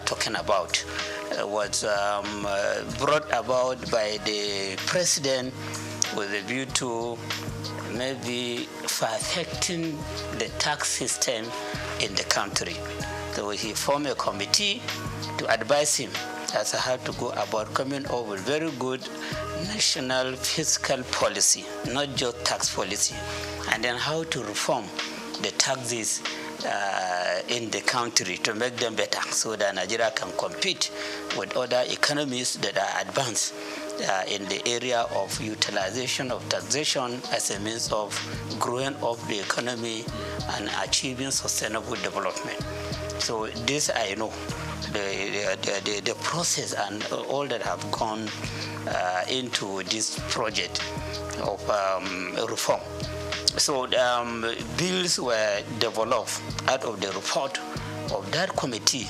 talking about was brought about by the president with a view to maybe perfecting the tax system in the country. So he formed a committee to advise him as to how to go about coming up with very good national fiscal policy, not just tax policy, and then how to reform the taxes in the country to make them better so that Nigeria can compete with other economies that are advanced in the area of utilization of taxation as a means of growing up the economy and achieving sustainable development. So this I know, the process and all that have gone into this project of reform. So bills were developed out of the report of that committee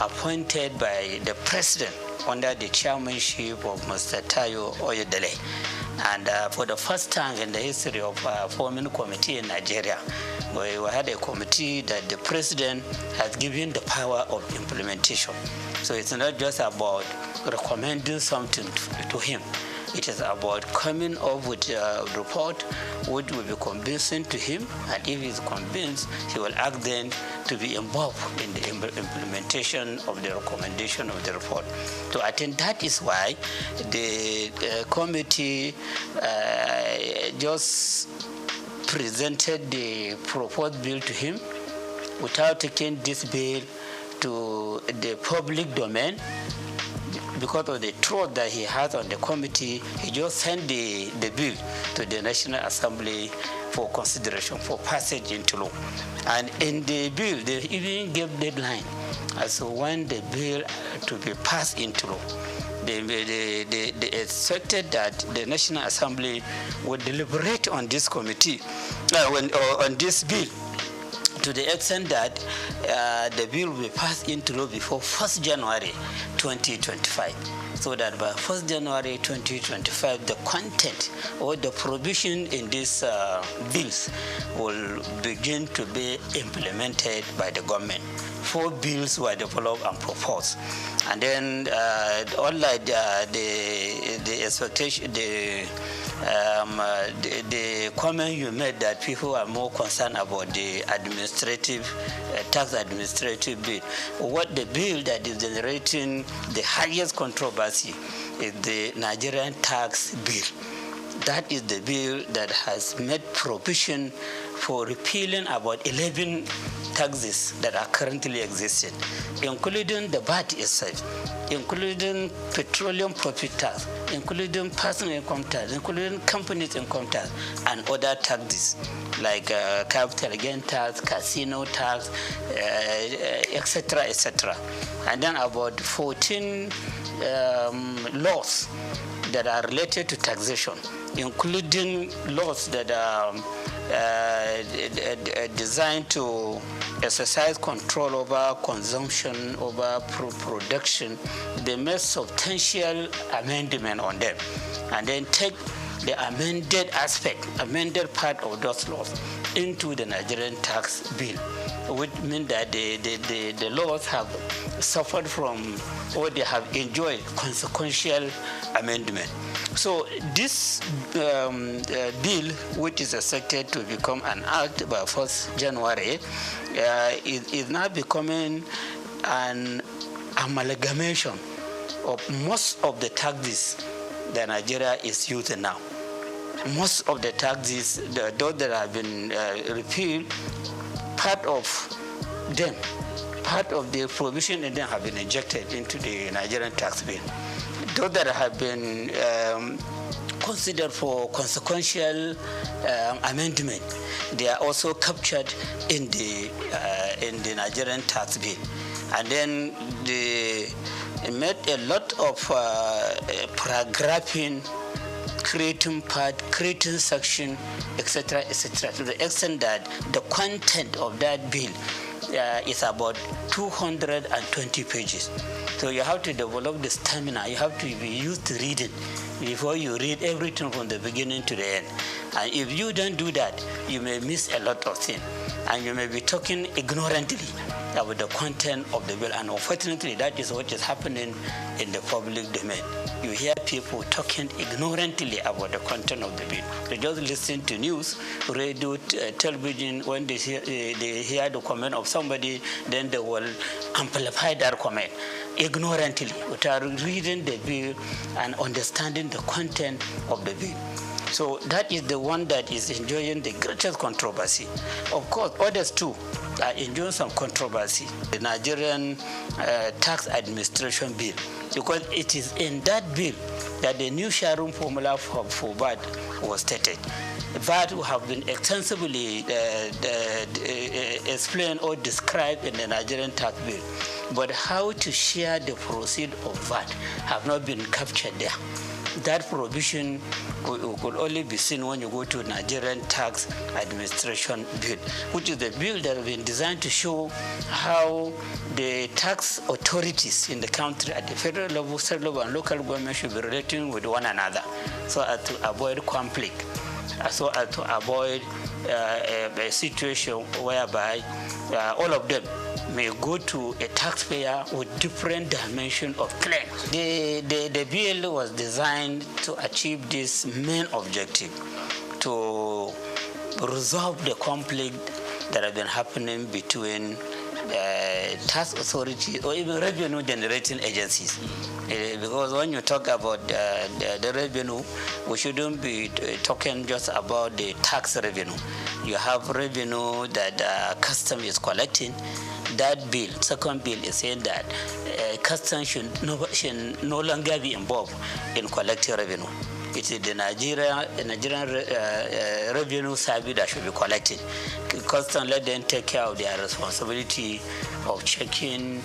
appointed by the president under the chairmanship of Mr. Tayo Oyedele. And for the first time in the history of forming a committee in Nigeria, we had a committee that the president has given the power of implementation. So it's not just about recommending something to him. It is about coming up with a report which will be convincing to him, and if he's convinced, he will ask them to be involved in the implementation of the recommendation of the report. So I think that is why the committee just presented the proposed bill to him without taking this bill to the public domain. Because of the trust that he has on the committee, he just sent the bill to the National Assembly for consideration, for passage into law. And in the bill, they even gave deadline as to when the bill to be passed into law. They expected that the National Assembly would deliberate on this committee, on this bill, to the extent that the bill will be passed into law before 1st January 2025. So that by 1st January 2025, the content or the provision in these bills will begin to be implemented by the government. 4 bills were developed and proposed. And then, unlike the expectation, the comment you made that people are more concerned about the administrative, tax administrative bill. What the bill that is generating the highest controversy is the Nigerian tax bill. That is the bill that has made provision for repealing about 11 taxes that are currently existing, including the VAT itself, including petroleum profit tax, including personal income tax, including companies income tax, and other taxes like capital gain tax, casino tax, etc., etc. And then about 14 laws that are related to taxation, including laws that are designed to exercise control over consumption, over production. They made substantial amendment on them, and then take the amended part of those laws into the Nigerian tax bill, which means that the laws have suffered from, or they have enjoyed, consequential amendment. So this bill, which is expected to become an act by 1st January, is now becoming an amalgamation of most of the taxes that Nigeria is using now. Most of the taxes, those that have been repealed, part of them, part of the provision in them have been injected into the Nigerian tax bill. Those that have been considered for consequential amendment, they are also captured in the Nigerian tax bill. And then they made a lot of paragraphing, creating part, creating section, etc., etc., to the extent that the content of that bill is about 220 pages. So you have to develop the stamina. You have to be used to reading before you read everything from the beginning to the end. And if you don't do that, you may miss a lot of things. And you may be talking ignorantly about the content of the bill. And unfortunately, that is what is happening in the public domain. You hear people talking ignorantly about the content of the bill. They just listen to news, radio, television. When they hear the comment of somebody, then they will amplify that comment ignorantly without reading the bill and understanding the content of the bill. So that is the one that is enjoying the greatest controversy. Of course, others too are enjoying some controversy. The Nigerian tax administration bill, because it is in that bill that the new sharing formula for VAT was stated. VAT have been extensively explained or described in the Nigerian tax bill, but how to share the proceeds of VAT have not been captured there. That provision could only be seen when you go to Nigerian Tax Administration Bill, which is the bill that has been designed to show how the tax authorities in the country at the federal level, state level, and local government should be relating with one another so as to avoid conflict, so as to avoid a situation whereby all of them may go to a taxpayer with different dimension of claim. The bill was designed to achieve this main objective, to resolve the conflict that has been happening between tax authorities or even revenue generating agencies. Because when you talk about the revenue, we shouldn't be talking just about the tax revenue. You have revenue that custom is collecting. That bill, second bill, is saying that custom should no longer be involved in collecting revenue. It is the Nigerian revenue service that should be collected. Custom, let them take care of their responsibility of checking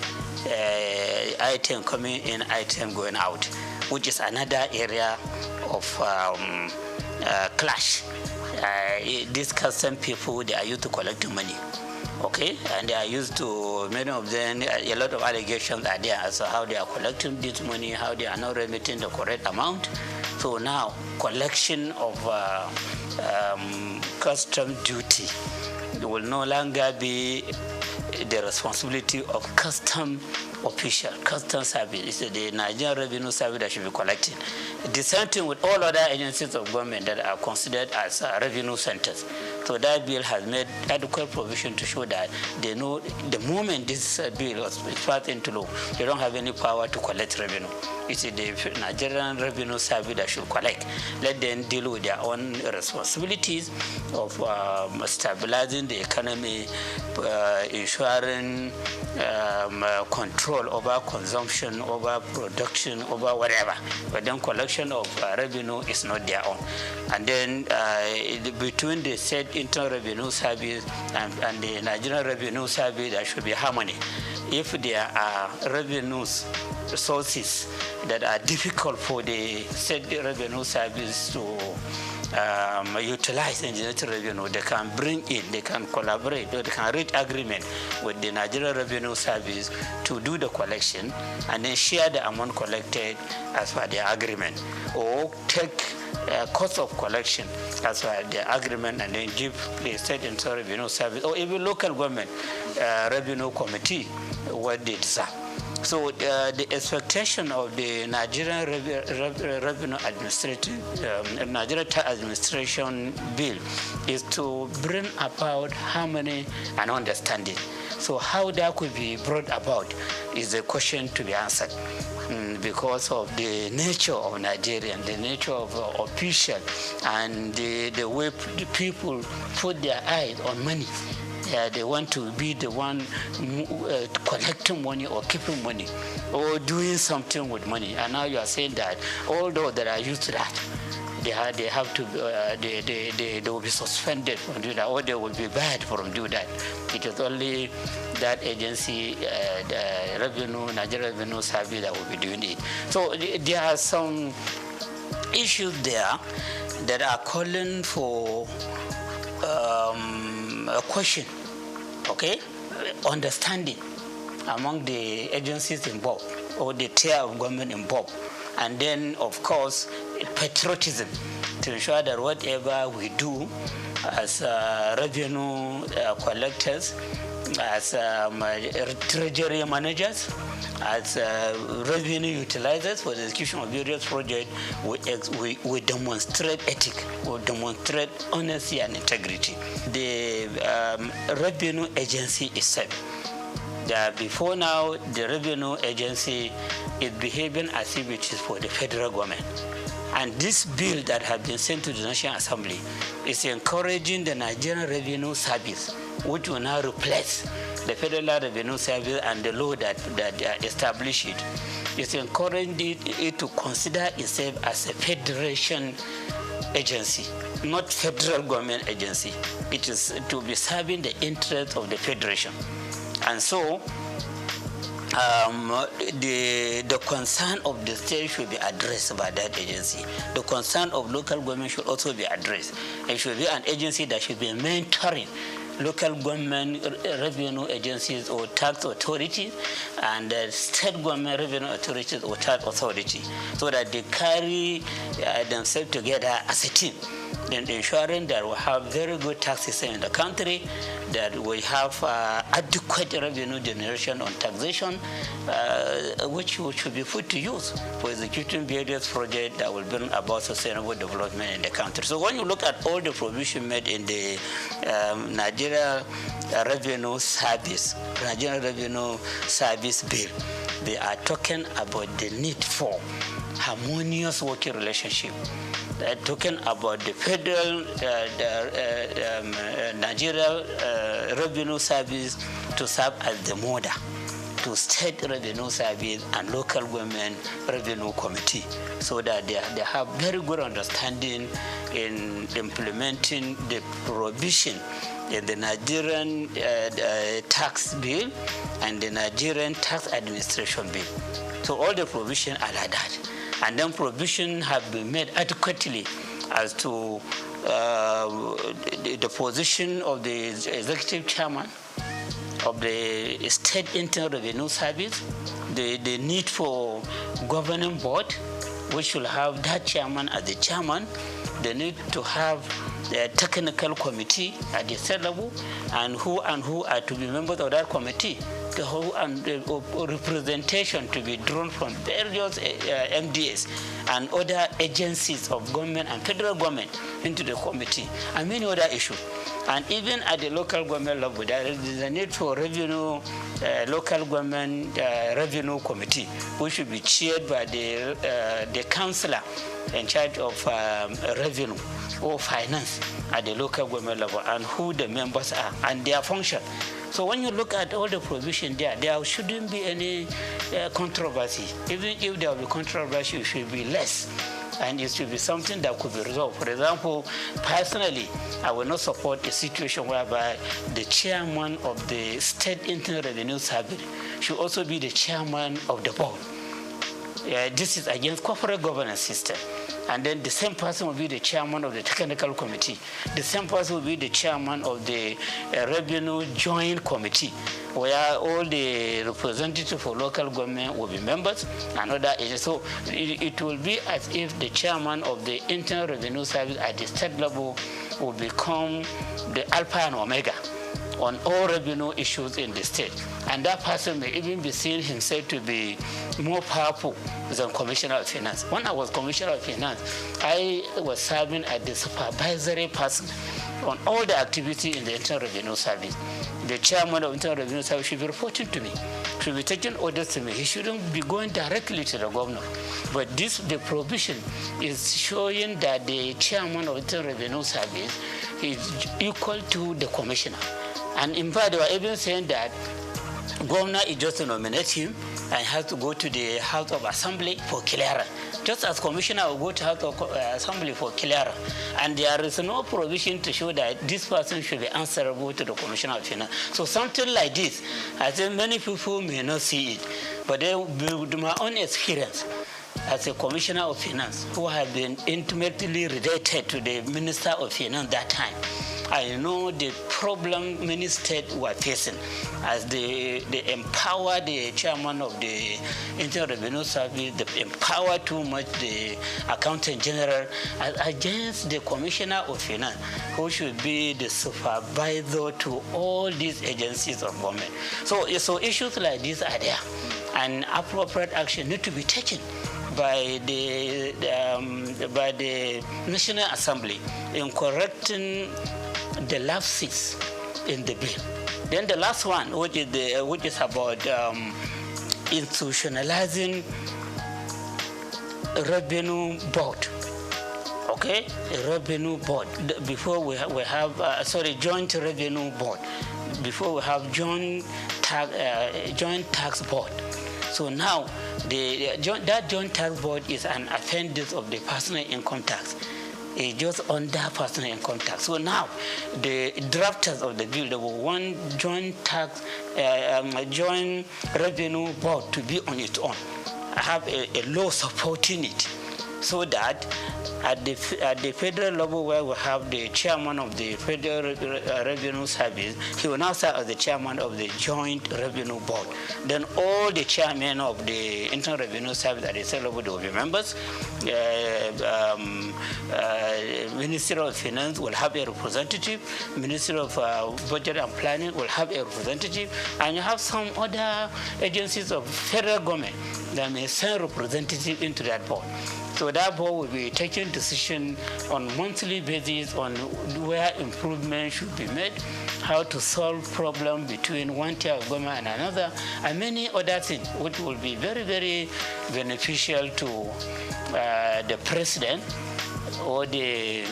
item coming in, item going out, which is another area of clash. These custom people, they are used to collecting money. Okay, and they are used to, many of them, a lot of allegations are there as to how they are collecting this money, how they are not remitting the correct amount. So now, collection of custom duty will no longer be the responsibility of custom official, custom service. It's the Nigerian Revenue Service that should be collecting. The same thing with all other agencies of government that are considered as revenue centers. So that bill has made adequate provision to show that they know the moment this bill was passed into law, they don't have any power to collect revenue. It's the Nigerian Revenue Service that should collect. Let them deal with their own responsibilities of stabilizing the economy, ensuring control over consumption, over production, over whatever. But then collection of revenue is not their own. And then between the state internal revenue service and the Nigerian Revenue Service, there should be harmony. If there are revenues sources that are difficult for the state revenue service to utilize in generating revenue, they can bring in, they can collaborate, or they can reach agreement with the Nigerian Revenue Service to do the collection and then share the amount collected as per the agreement, or take cost of collection as per the agreement and then give the state internal revenue service or even local government revenue committee what they deserve. So the expectation of the Nigerian Revenue Nigerian Tax Administration Bill is to bring about harmony and understanding. So how that could be brought about is a question to be answered. Because of the nature of Nigeria, the nature of official, and the way the people put their eyes on money. They want to be the one collecting money or keeping money or doing something with money. And now you are saying that all those that are used to that, they have to they will be suspended from doing that, or they will be banned from doing that. It is only that agency, the Nigerian Revenue Service, that will be doing it. So there are some issues there that are calling for a question, okay, understanding among the agencies involved or the tier of government involved, and then of course patriotism to ensure that whatever we do as revenue collectors as treasury managers, as revenue utilizers for the execution of various projects, we demonstrate ethics, we demonstrate honesty and integrity. The revenue agency itself, before now, the revenue agency is behaving as if it is for the federal government. And this bill that has been sent to the National Assembly is encouraging the Nigerian Revenue Service, which will now replace the Federal Revenue Service and the law that established it. It's encouraging it to consider itself as a federation agency, not federal government agency. It is to be serving the interests of the federation. And so, the concern of the state should be addressed by that agency. The concern of local government should also be addressed. It should be an agency that should be mentoring local government revenue agencies or tax authorities and state government revenue authorities or tax authority, so that they carry themselves together as a team, then ensuring that we have very good tax system in the country, that we have adequate revenue generation on taxation, which should be put to use for executing various projects that will bring about sustainable development in the country. So when you look at all the provisions made in the Nigeria Revenue Service Bill, they are talking about the need for harmonious working relationship. They're talking about the federal Nigeria Revenue Service to serve as the model to state revenue service and local government revenue committee, so that they have very good understanding in implementing the provision in the Nigerian tax bill and the Nigerian tax administration bill. So all the provisions are like that. And then provisions have been made adequately as to the position of the executive chairman of the State Internal Revenue Service, the need for governing board, which should have that chairman as the chairman, the need to have the technical committee at the state level, and who are to be members of that committee, the whole and representation to be drawn from various MDAs and other agencies of government and federal government into the committee, and many other issues. And even at the local government level, there is a need for revenue, local government revenue committee, which should be chaired by the councillor in charge of revenue or finance at the local government level, and who the members are and their function. So when you look at all the provision there shouldn't be any controversy. Even if there will be controversy, it should be less. And it should be something that could be resolved. For example, personally, I will not support a situation whereby the chairman of the State Internal Revenue Service should also be the chairman of the board. This is against corporate governance system. And then the same person will be the chairman of the technical committee. The same person will be the chairman of the revenue joint committee, where all the representatives for local government will be members and other agencies. So it will be as if the chairman of the Internal Revenue Service at the state level will become the alpha and omega on all revenue issues in the state. And that person may even be seen himself to be more powerful than Commissioner of Finance. When I was Commissioner of Finance, I was serving as the supervisory person on all the activity in the Internal Revenue Service. The chairman of Internal Revenue Service should be reporting to me, should be taking orders to me. He shouldn't be going directly to the governor. But the provision is showing that the chairman of Internal Revenue Service is equal to the commissioner. And in fact, they were even saying that governor is just to nominate him and has to go to the House of Assembly for clearance. Just as commissioner will go to House of Assembly for clearance. And there is no provision to show that this person should be answerable to the Commissioner of Finance. So something like this, I think many people may not see it. But with my own experience as a Commissioner of Finance, who had been intimately related to the Minister of Finance that time, I know the problem many states were facing as they empower the chairman of the Internal Revenue Service, they empower too much the accountant general against the commissioner of finance, who should be the supervisor to all these agencies of government. So issues like these are there, and appropriate action need to be taken by the National Assembly in correcting the lapses in the bill. Then the last one, which is about institutionalizing revenue board. Okay, a revenue board. Before we have joint revenue board. Before we have joint tax board. So now that joint tax board is an appendix of the personal income tax. It's just under personal income tax. So now the drafters of the bill, they will want joint revenue board to be on its own. I have a law supporting it, so that at the federal level, where we have the chairman of the Federal Revenue Service, he will now serve as the chairman of the Joint Revenue Board. Then all the chairmen of the Internal Revenue Service at the state level will be members. Ministry of Finance will have a representative. Ministry of Budget and Planning will have a representative. And you have some other agencies of federal government that may send representatives into that board. So that board will be taking decision on monthly basis on where improvement should be made, how to solve problems between one tier of government and another, and many other things, which will be very, very beneficial to the president or the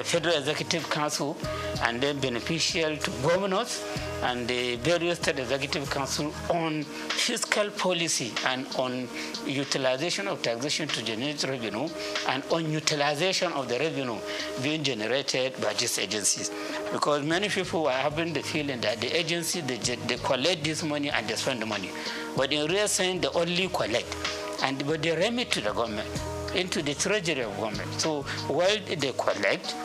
Federal Executive Council, and then beneficial to governors and the various state executive council on fiscal policy and on utilization of taxation to generate revenue and on utilization of the revenue being generated by these agencies. Because many people are having the feeling that the agency, they collect this money and they spend the money. But in real sense, they only collect. But they remit to the government, into the treasury of government. So while they collect,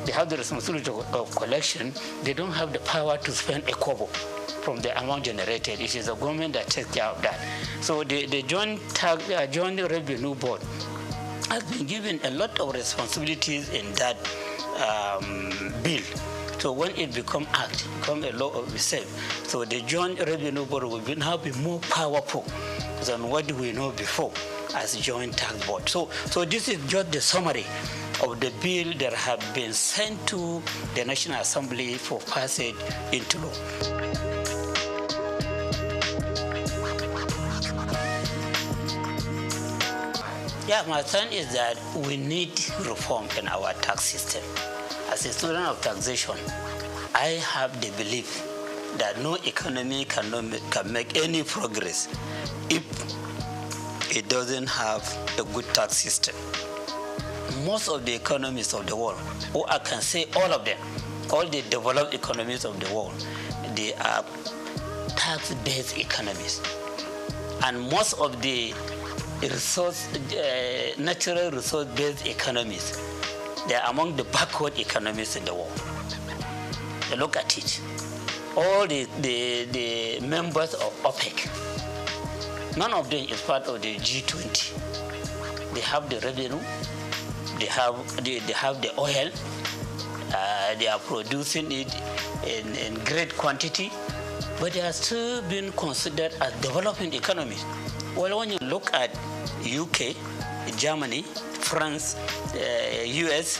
they have the responsibility of collection, they don't have the power to spend a kobo from the amount generated. It is the government that takes care of that. So the Joint Revenue Board has been given a lot of responsibilities in that bill. So when it becomes a law of itself, so the Joint Revenue Board will now be more powerful than what we know before as Joint Tax Board. So this is just the summary of the bill that have been sent to the National Assembly for passage into law. Yeah, my stand is that we need reform in our tax system. As a student of taxation, I have the belief that no economy can make any progress if it doesn't have a good tax system. Most of the economies of the world, or I can say all of them, all the developed economies of the world, they are tax-based economies. And most of the natural resource-based economies, they are among the backward economies in the world. Look at it. All the members of OPEC, none of them is part of the G20. They have the revenue, they have the oil, they are producing it in great quantity, but they are still being considered as developing economies. Well, when you look at UK, Germany, France, US,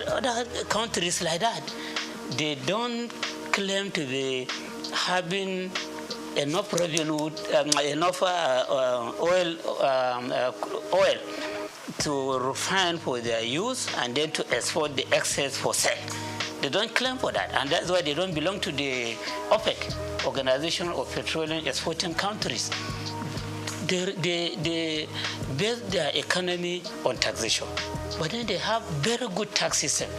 other countries like that, they don't claim to be having enough revenue, enough oil to refine for their use and then to export the excess for sale. They don't claim for that, and that's why they don't belong to the OPEC, Organization of Petroleum Exporting Countries. They base their economy on taxation, but then they have very good tax system,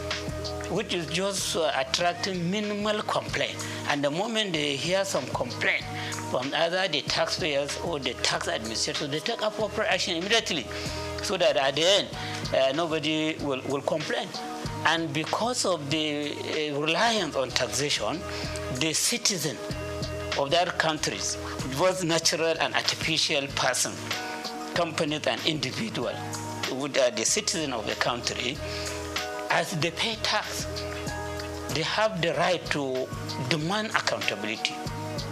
which is just attracting minimal complaint. And the moment they hear some complaint from either the taxpayers or the tax administrators, they take appropriate action immediately, so that at the end, nobody will complain. And because of the reliance on taxation, the citizen of that countries, both natural and artificial person, companies and individual, which are the citizen of the country, as they pay tax, they have the right to demand accountability.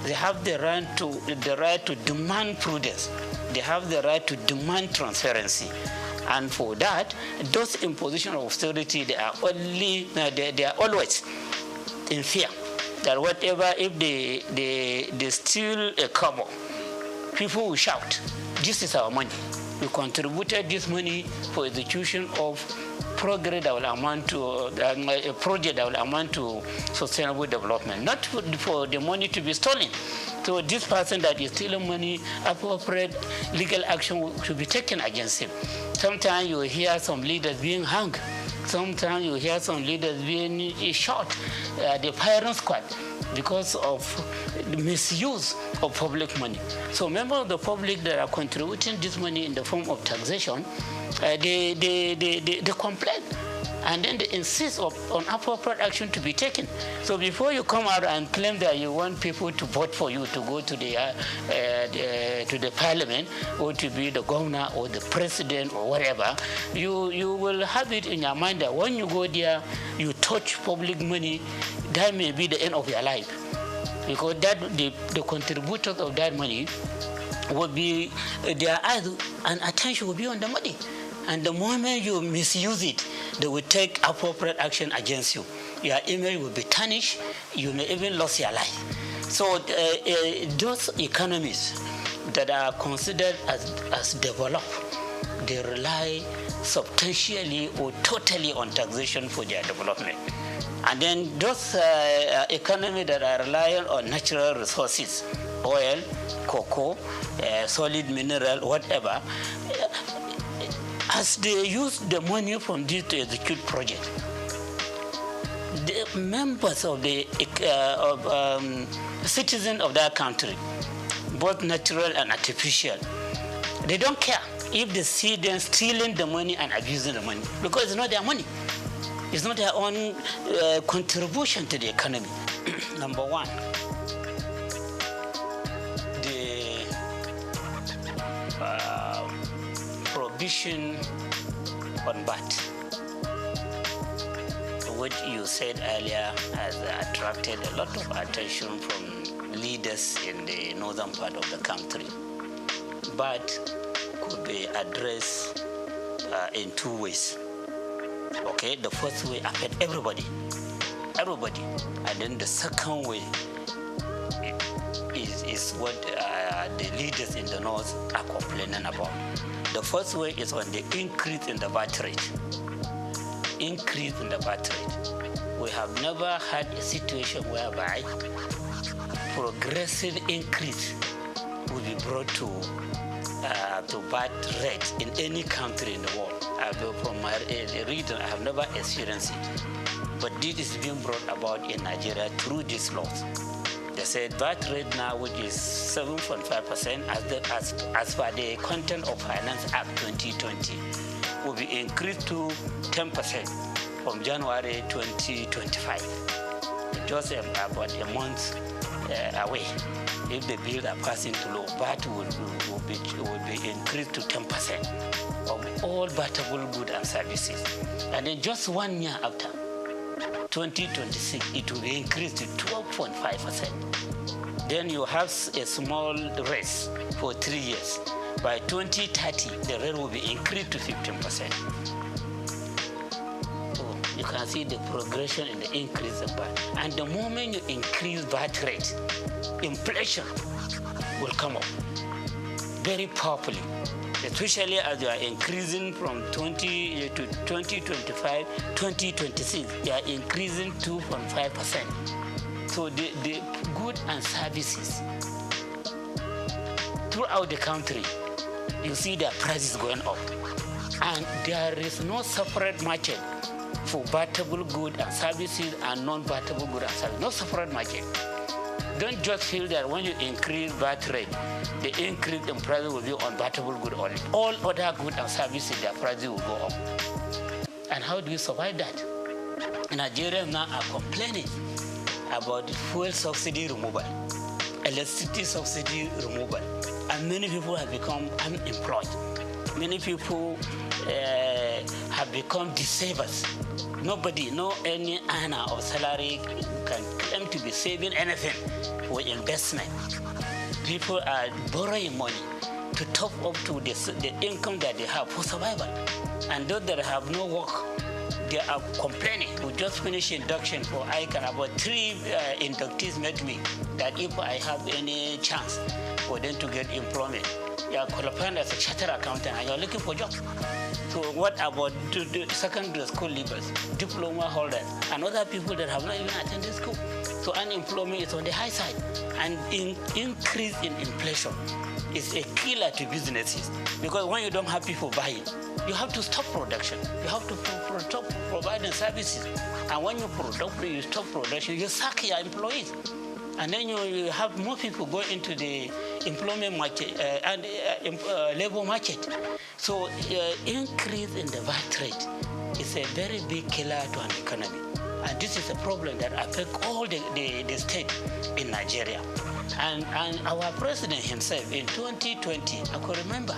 They have the right to demand prudence. They have the right to demand transparency. And for that, those imposition of austerity, they are always in fear that whatever, if they steal a kobo, people will shout, "This is our money. We contributed this money for execution of progress that will amount to a project that will amount to sustainable development, not for the money to be stolen." So this person that is stealing money, appropriate legal action should be taken against him. Sometimes you hear some leaders being hung. Sometimes you hear some leaders being shot, the firing squad, because of the misuse of public money. So members of the public that are contributing this money in the form of taxation, they complain, and then they insist on appropriate action to be taken. So before you come out and claim that you want people to vote for you to go to the parliament or to be the governor or the president or whatever, you will have it in your mind that when you go there, you touch public money, that may be the end of your life, because that the contributors of that money will be, their eyes and attention will be on the money. And the moment you misuse it, they will take appropriate action against you. Your image will be tarnished. You may even lose your life. So those economies that are considered as developed, they rely substantially or totally on taxation for their development. And then those economies that are reliant on natural resources, oil, cocoa, solid mineral, whatever, as they use the money from this to execute project, the members of the citizens of that country, both natural and artificial, they don't care if they see them stealing the money and abusing the money, because it's not their money. It's not their own contribution to the economy. Number one, the prohibition on VAT, what you said earlier has attracted a lot of attention from leaders in the northern part of the country. VAT could be addressed in two ways. Okay, the first way affect everybody, and then the second way is what the leaders in the north are complaining about. The first way is on the increase in the VAT rate. Increase in the VAT rate. We have never had a situation whereby progressive increase will be brought to VAT rate in any country in the world. From my region, I have never experienced it. But this is being brought about in Nigeria through these laws. They said VAT rate now, which is 7.5% as per the Content of Finance Act 2020, will be increased to 10% from January 2025. Just about a month away. If the bills are passing to law, VAT will be increased to 10% of all VATable goods and services. And then just 1 year after, 2026, it will be increased to 12.5%. Then you have a small raise for 3 years. By 2030, the rate will be increased to 15%. So you can see the progression in the increase of VAT. And the moment you increase VAT rate, inflation will come up very powerfully, especially as you are increasing from 20 to 2025, 2026, they are increasing 2.5%. So the goods and services throughout the country, you see their prices going up. And there is no separate market for VATable goods and services and non-VATable goods and services. No separate market. Don't just feel that when you increase VAT rate, the increase in price will be on VATable goods only. All other goods and services, their prices will go up. And how do you survive that? Nigerians now are complaining about fuel subsidy removal, electricity subsidy removal, and many people have become unemployed. Many people have become disabled. Nobody, no any earner of salary can claim to be saving anything for investment. People are borrowing money to top up to the income that they have for survival. And those that have no work, they are complaining. We just finished induction for ICANN. About 3 inductees met me that if I have any chance for them to get employment, you are qualified as a chartered accountant and you are looking for jobs. So what about the secondary school leavers, diploma holders, and other people that have not even attended school? So unemployment is on the high side, and increase in inflation is a killer to businesses, because when you don't have people buying, you have to stop production. You have to stop providing services, and when you stop production, you sack your employees, and then you have more people go into the employment market and labor market. So increase in the VAT rate is a very big killer to an economy, and this is a problem that affects all the states in Nigeria. And our president himself in 2020, I could remember,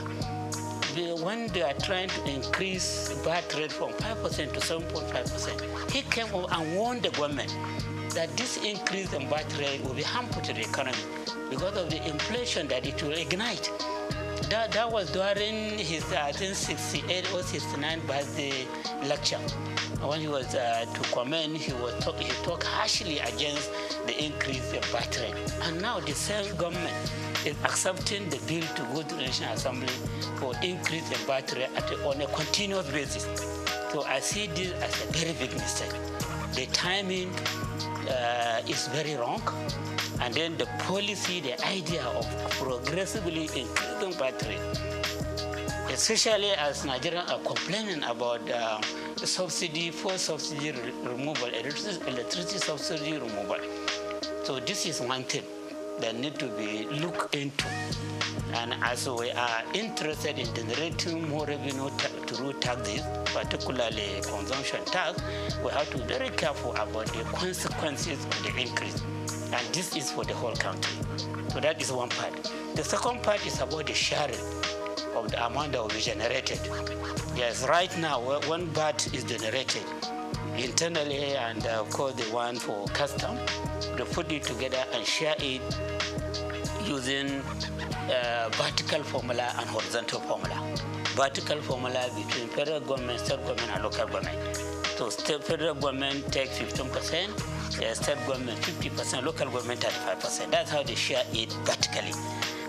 when they are trying to increase VAT rate from 5% to 7.5%, he came up and warned the government that this increase in VAT rate will be harmful to the economy because of the inflation that it will ignite. That was during his, I think, 68 or 69 birthday lecture. When he was to comment, he talked harshly against the increase in VAT rate. And now the same government is accepting the bill to go to the National Assembly for increase in VAT rate on a continuous basis. So I see this as a very big mistake. The timing is very wrong. And then the policy, the idea of progressively increasing VAT rate, especially as Nigerians are complaining about the subsidy removal, electricity subsidy removal. So this is one thing that needs to be looked into. And as we are interested in generating more revenue through taxes, particularly consumption tax, we have to be very careful about the consequences of the increase. And this is for the whole country. So that is one part. The second part is about the sharing of the amount that will be generated. Yes, right now, when VAT is generated internally, and of course the one for custom, they put it together and share it using vertical formula and horizontal formula. Vertical formula between federal government, state government, and local government. So federal government takes 15%, state government 50%, local government 35%. That's how they share it vertically.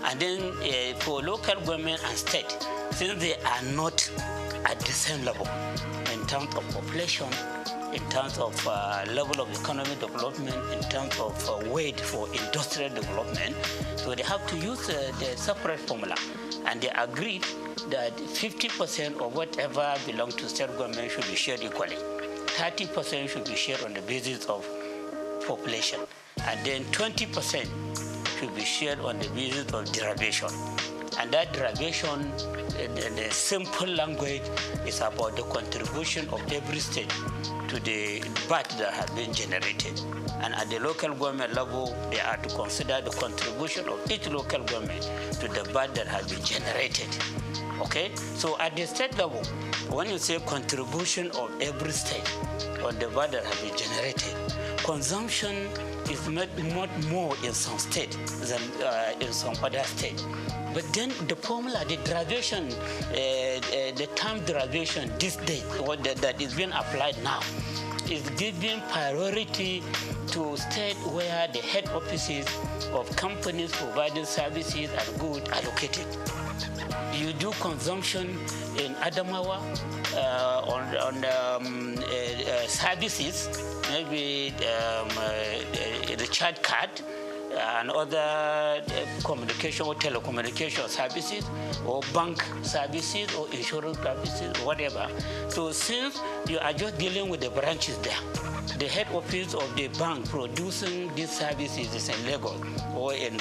And then for local government and state, since they are not at the same level in terms of population, in terms of level of economic development, in terms of weight for industrial development, so they have to use the separate formula. And they agreed that 50% of whatever belongs to state government should be shared equally. 30% should be shared on the basis of population. And then 20% should be shared on the basis of derivation. And that derivation, in the simple language, is about the contribution of every state to the VAT that has been generated. And at the local government level, they are to consider the contribution of each local government to the VAT that has been generated. Okay? So at the state level, when you say contribution of every state on the VAT that has been generated, consumption is much more in some states than in some other states. But then the formula, the derivation, the term derivation this day, that is being applied now, is giving priority to states where the head offices of companies providing services and goods are located. You do consumption in Adamawa on services, maybe the recharge card, and other communication or telecommunication services, or bank services, or insurance services, whatever. So since you are just dealing with the branches there, the head office of the bank producing these services is in Lagos or in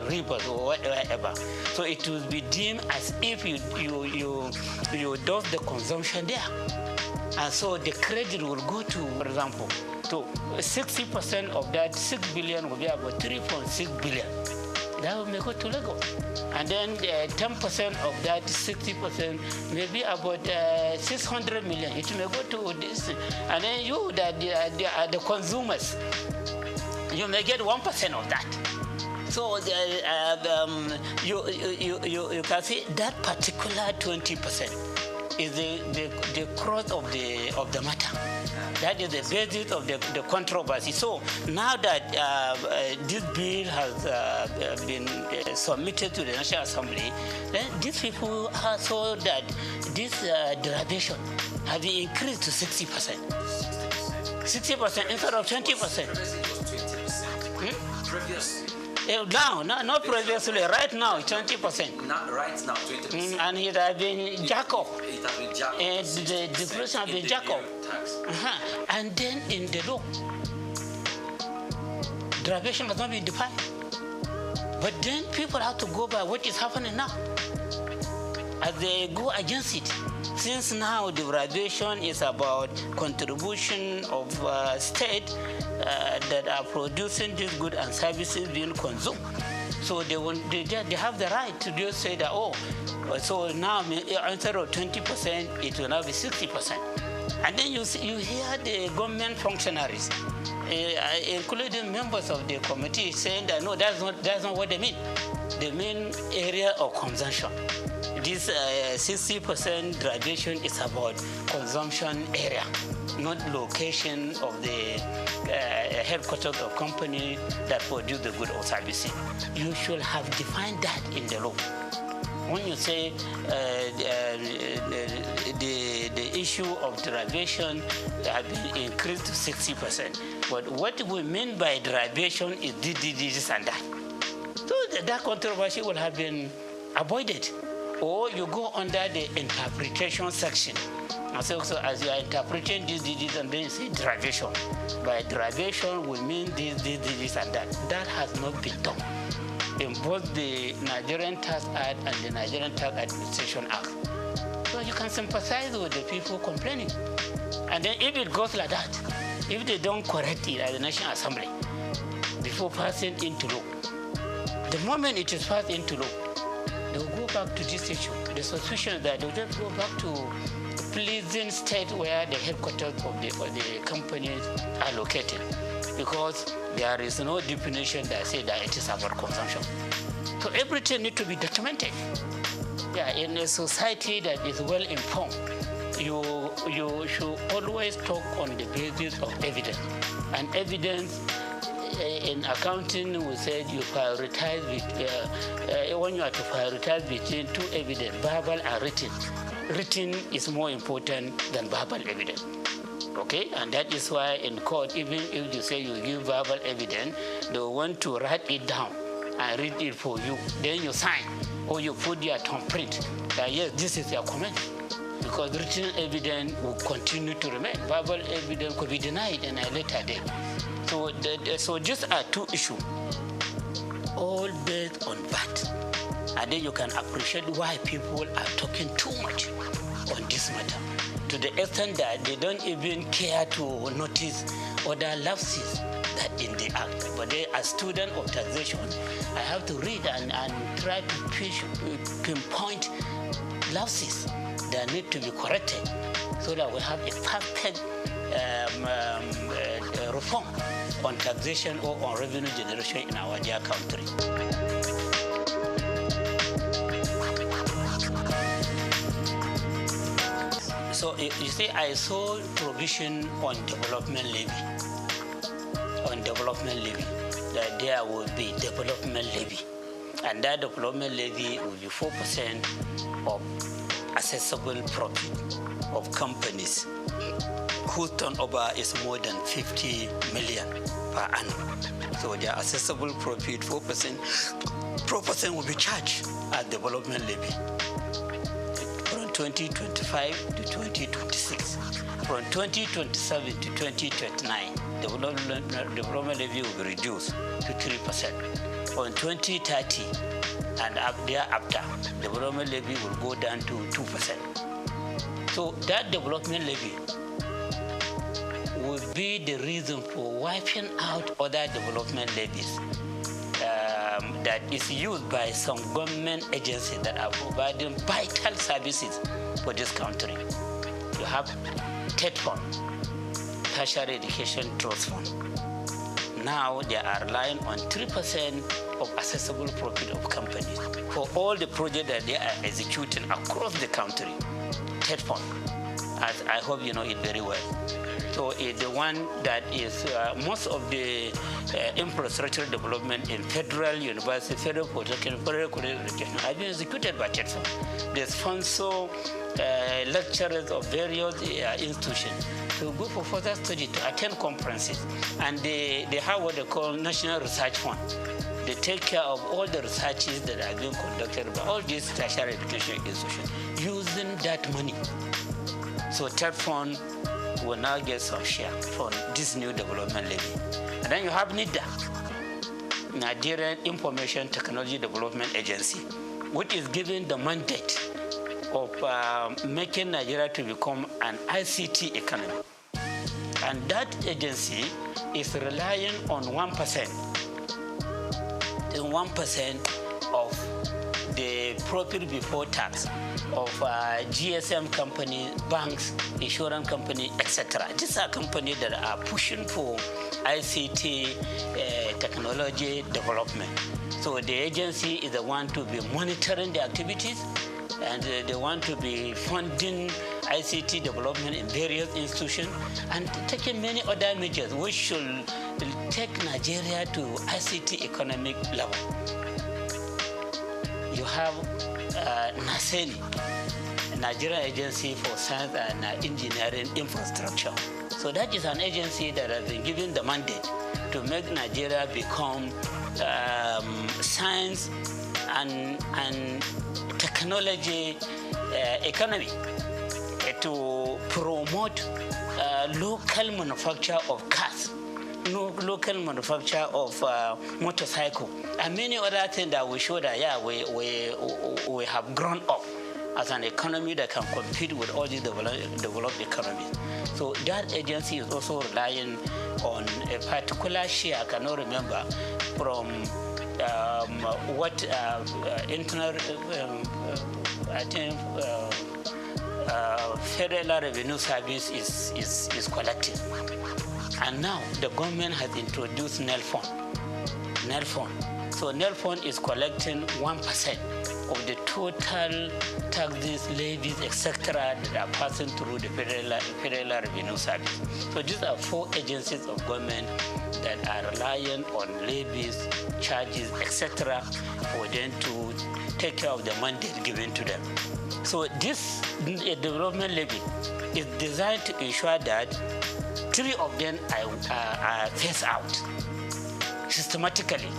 Rivers or wherever. So it will be deemed as if you do the consumption there. And so the credit will go to, for example, to 60% of that 6 billion will be about 3.6 billion. That may go to Lagos. And then 10% of that 60% may be about 600 million. It may go to this. And then you, that the consumers, you may get 1% of that. So you can see that particular 20% is the crux of the matter. That is the basis of the controversy. So now that this bill has been submitted to the National Assembly, then these people are so that this derivation has been increased to 60%. 60% instead of 20%. Previously. Now, not previously, right now, 20%. Not right now, 20%. And it has been jacked up. It has been jacked up. And the deflation has been jacked up. And then in the law, derivation has not been defined. But then people have to go by what is happening now. As they go against it. Since now the derivation is about contribution of state that are producing these goods and services being consumed. So they have the right to just say that, oh, so now instead of 20%, it will now be 60%. And then you hear the government functionaries, including members of the committee, saying that no, that's not what they mean. They mean area of consumption. This 60% derivation is about consumption area, not location of the headquarters of company that produce the good or services. You should have defined that in the law. When you say the issue of derivation has been increased to 60%, but what we mean by derivation is this and that. So that controversy will have been avoided. Or you go under the interpretation section. And so as you are interpreting this, and then you say derivation. By derivation, we mean this, and that. That has not been done in both the Nigerian Tax Act and the Nigerian Tax Administration Act. So you can sympathize with the people complaining. And then if it goes like that, if they don't correct it at the National Assembly before passing into law, the moment it is passed into law, they will go back to this issue. The suspicion is that they will just go back to a pleasing state where the headquarters of the companies are located, because there is no definition that says that it is about consumption. So everything needs to be documented. Yeah, in a society that is well informed, you should always talk on the basis of evidence. And evidence in accounting, we said you prioritize when you are to prioritize between two evidence, verbal and written. Written is more important than verbal evidence. Okay, and that is why in court, even if you say you give verbal evidence, they want to write it down and read it for you. Then you sign, or you put your thumbprint that yes, this is your comment. Because written evidence will continue to remain. Verbal evidence could be denied in a later date. So these are two issues, all based on that. And then you can appreciate why people are talking too much on this matter, to the extent that they don't even care to notice other lapses that in the act. But they, as student of taxation, I have to read and try to pinpoint lapses that need to be corrected so that we have a perfect reform on taxation or on revenue generation in our dear country. So you see, I saw provision on development levy. That there will be development levy. And that development levy will be 4% of accessible profit of companies whose turnover is more than 50 million per annum. So their accessible profit, 4% will be charged as development levy from 2025 to 2026. From 2027 to 2029, development levy will be reduced to 3%. From 2030 and up thereafter, development levy will go down to 2%. So that development levy will be the reason for wiping out other development levies that is used by some government agencies that are providing vital services for this country. You have TED Fund, Tertiary Education Trust Fund. Now they are relying on 3% of accessible profit of companies for all the projects that they are executing across the country. TED Fund, as I hope you know it very well. So it's the one that is most of the infrastructure development in federal university, federal polytechnic, federal college education have been executed by TED Fund. They sponsor lecturers of various institutions to go for further study, to attend conferences, and they have what they call National Research Fund. They take care of all the researches that are being conducted by all these tertiary education institutions using that money. So TED Fund will now get some share from this new development levy. And then you have NIDA, Nigerian Information Technology Development Agency, which is given the mandate of making Nigeria to become an ICT economy. And that agency is relying on 1%. The 1% of the profit before tax of GSM companies, banks, insurance companies, etc. These are companies that are pushing for ICT technology development. So the agency is the one to be monitoring the activities, and they want to be funding ICT development in various institutions and taking many other measures which should take Nigeria to ICT economic level. You have NASENI, Nigerian Agency for Science and Engineering Infrastructure. So that is an agency that has been given the mandate to make Nigeria become science and technology economy, to promote local manufacture of cars, local manufacture of motorcycle, and many other things that we show that we have grown up as an economy that can compete with all these developed economies. So that agency is also relying on a particular share, I cannot remember, from what internal, I think, Federal Revenue Service is collecting. And now the government has introduced NEL Fund. So NEL Fund is collecting 1% of the total taxes, levies, etc. that are passing through the Federal Revenue Service. So these are 4 agencies of government that are relying on levies, charges, etc. for them to take care of the mandate given to them. So this development levy is designed to ensure that 3 of them are phased out systematically.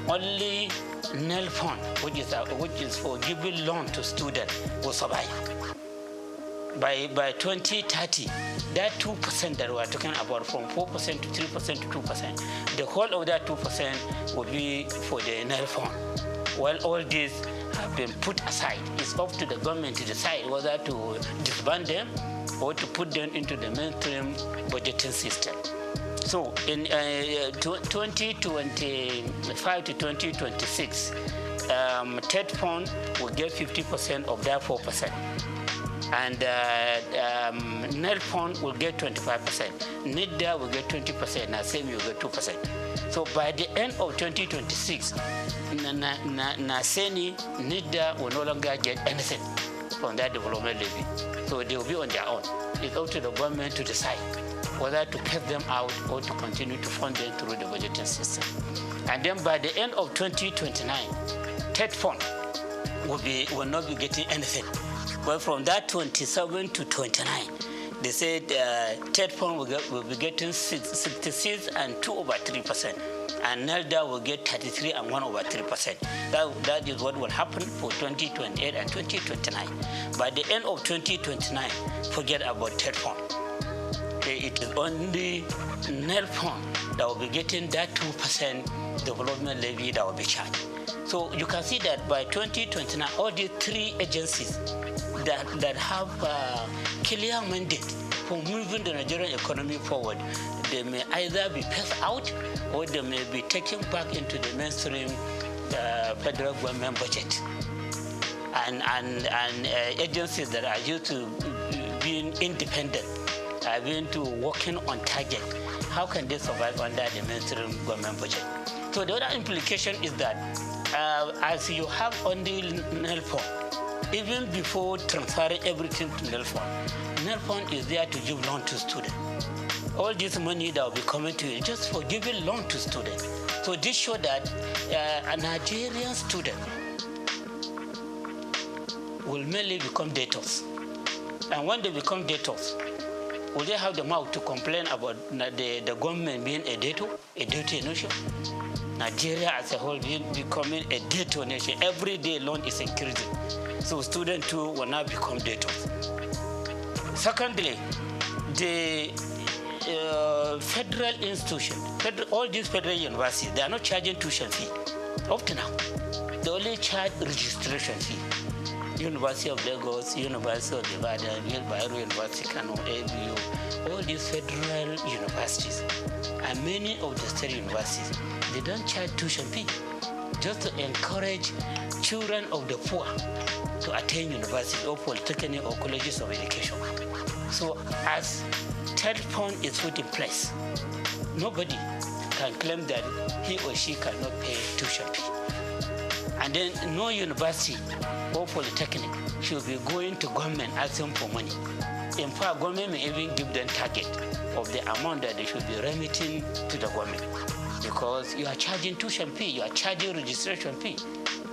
Only NEL Fund, which is for giving loan to students, will survive. By 2030, that 2% that we are talking about, from 4% to 3% to 2%, the whole of that 2% will be for the NEL Fund. While all these have been put aside, it's up to the government to decide whether to disband them or to put them into the mainstream budgeting system. So in 2025 to 2026, TED Fund will get 50% of that 4%. And NEL Fund will get 25%. NIDA will get 20%, NASEMI will get 2%. So by the end of 2026, NASENI, NIDA will no longer get anything from that development levy. So they will be on their own. It's up to the government to decide whether to cut them out or to continue to fund them through the budgeting system. And then by the end of 2029, TED Fund will not be getting anything. But from that 27 to 29, they said TED Fund will be getting 66 and 2/3%. And NELDA will get 33 and 1/3%. That is what will happen for 2028 and 2029. By the end of 2029, forget about TED Fund. It is only NEL Fund that will be getting that 2% development levy that will be charged. So you can see that by 2029, all these 3 agencies that have clear mandate for moving the Nigerian economy forward, they may either be passed out or they may be taken back into the mainstream federal government budget. And agencies that are used to being independent, are being to working on target, how can they survive under the mainstream government budget? So the other implication is that as you have only NELFON, even before transferring everything to NELFON is there to give loan to students. All this money that will be coming to you just for giving loan to students. So this shows that a Nigerian student will mainly become debtors. And when they become debtors, will they have the mouth to complain about the government being a debtor nation? Nigeria as a whole becoming a debtor nation. Every day loan is increasing. So students too will now become debtors. Secondly, the federal institution, all these federal universities, they are not charging tuition fee up to now. They only charge registration fee. University of Lagos, University of Ibadan, Bayero University, Kano, ABU, all these federal universities, and many of the state universities, they don't charge tuition fee, just to encourage children of the poor to attend university or polytechnic or colleges of education. So as third point is put in place, nobody can claim that he or she cannot pay tuition fee. And then no university or polytechnic should be going to government asking for money. In fact, government may even give them target of the amount that they should be remitting to the government. Because you are charging tuition fee, you are charging registration fee,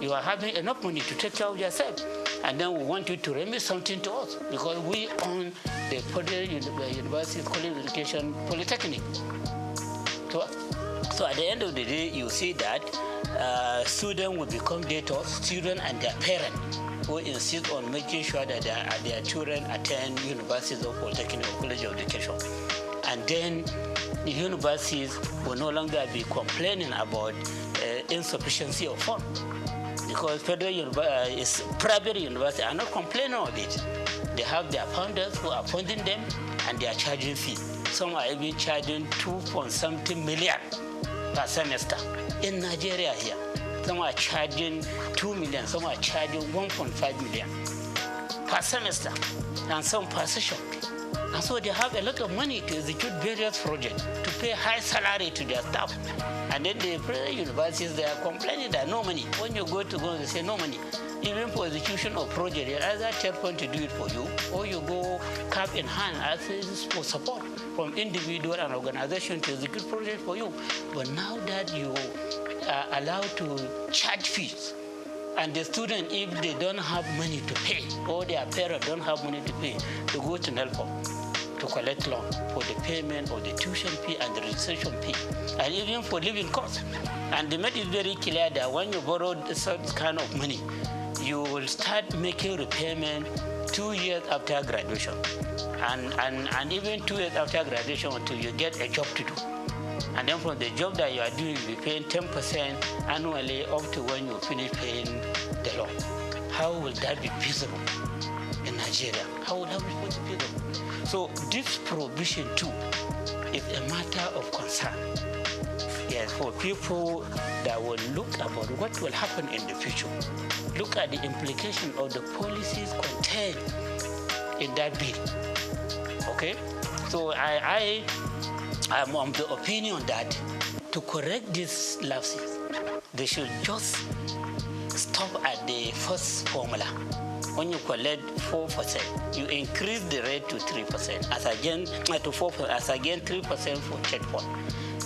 you are having enough money to take care of yourself. And then we want you to remit something to us because we own the federal university college education polytechnic. So at the end of the day, you see that students will become debtors, students and their parents will insist on making sure that their children attend universities or polytechnic or college of education. And then the universities will no longer be complaining about insufficiency of funds because private universities are not complaining of it. They have their founders who are funding them and they are charging fee. Some are even charging 2.something million per semester in Nigeria here. Some are charging 2 million, some are charging 1.5 million per semester, and some per session. And so they have a lot of money to execute various projects, to pay high salary to their staff. And then the private universities, they are complaining that no money. When you go to go, they say no money. Even for execution of project, they either tell one to do it for you, or you go cap in hand as for support from individual and organization to execute project for you. But now that you are allowed to charge fees, and the student, if they don't have money to pay, or their parents don't have money to pay, they go to NELFON to collect loan for the payment of the tuition fee and the registration fee, and even for living costs. And they made it very clear that when you borrow such kind of money, you will start making repayment 2 years after graduation, and even 2 years after graduation until you get a job to do. And then from the job that you are doing, you'll be paying 10% annually up to when you finish paying the loan. How will that be feasible in Nigeria? How will that be feasible? So this provision too is a matter of concern. Yes, for people that will look about what will happen in the future. Look at the implication of the policies contained in that bill. Okay? So I'm of the opinion that to correct these lapses, they should just stop at the first formula. When you collect 4%, you increase the rate to 3%, as again to 4%, as again 3% for checkpoint,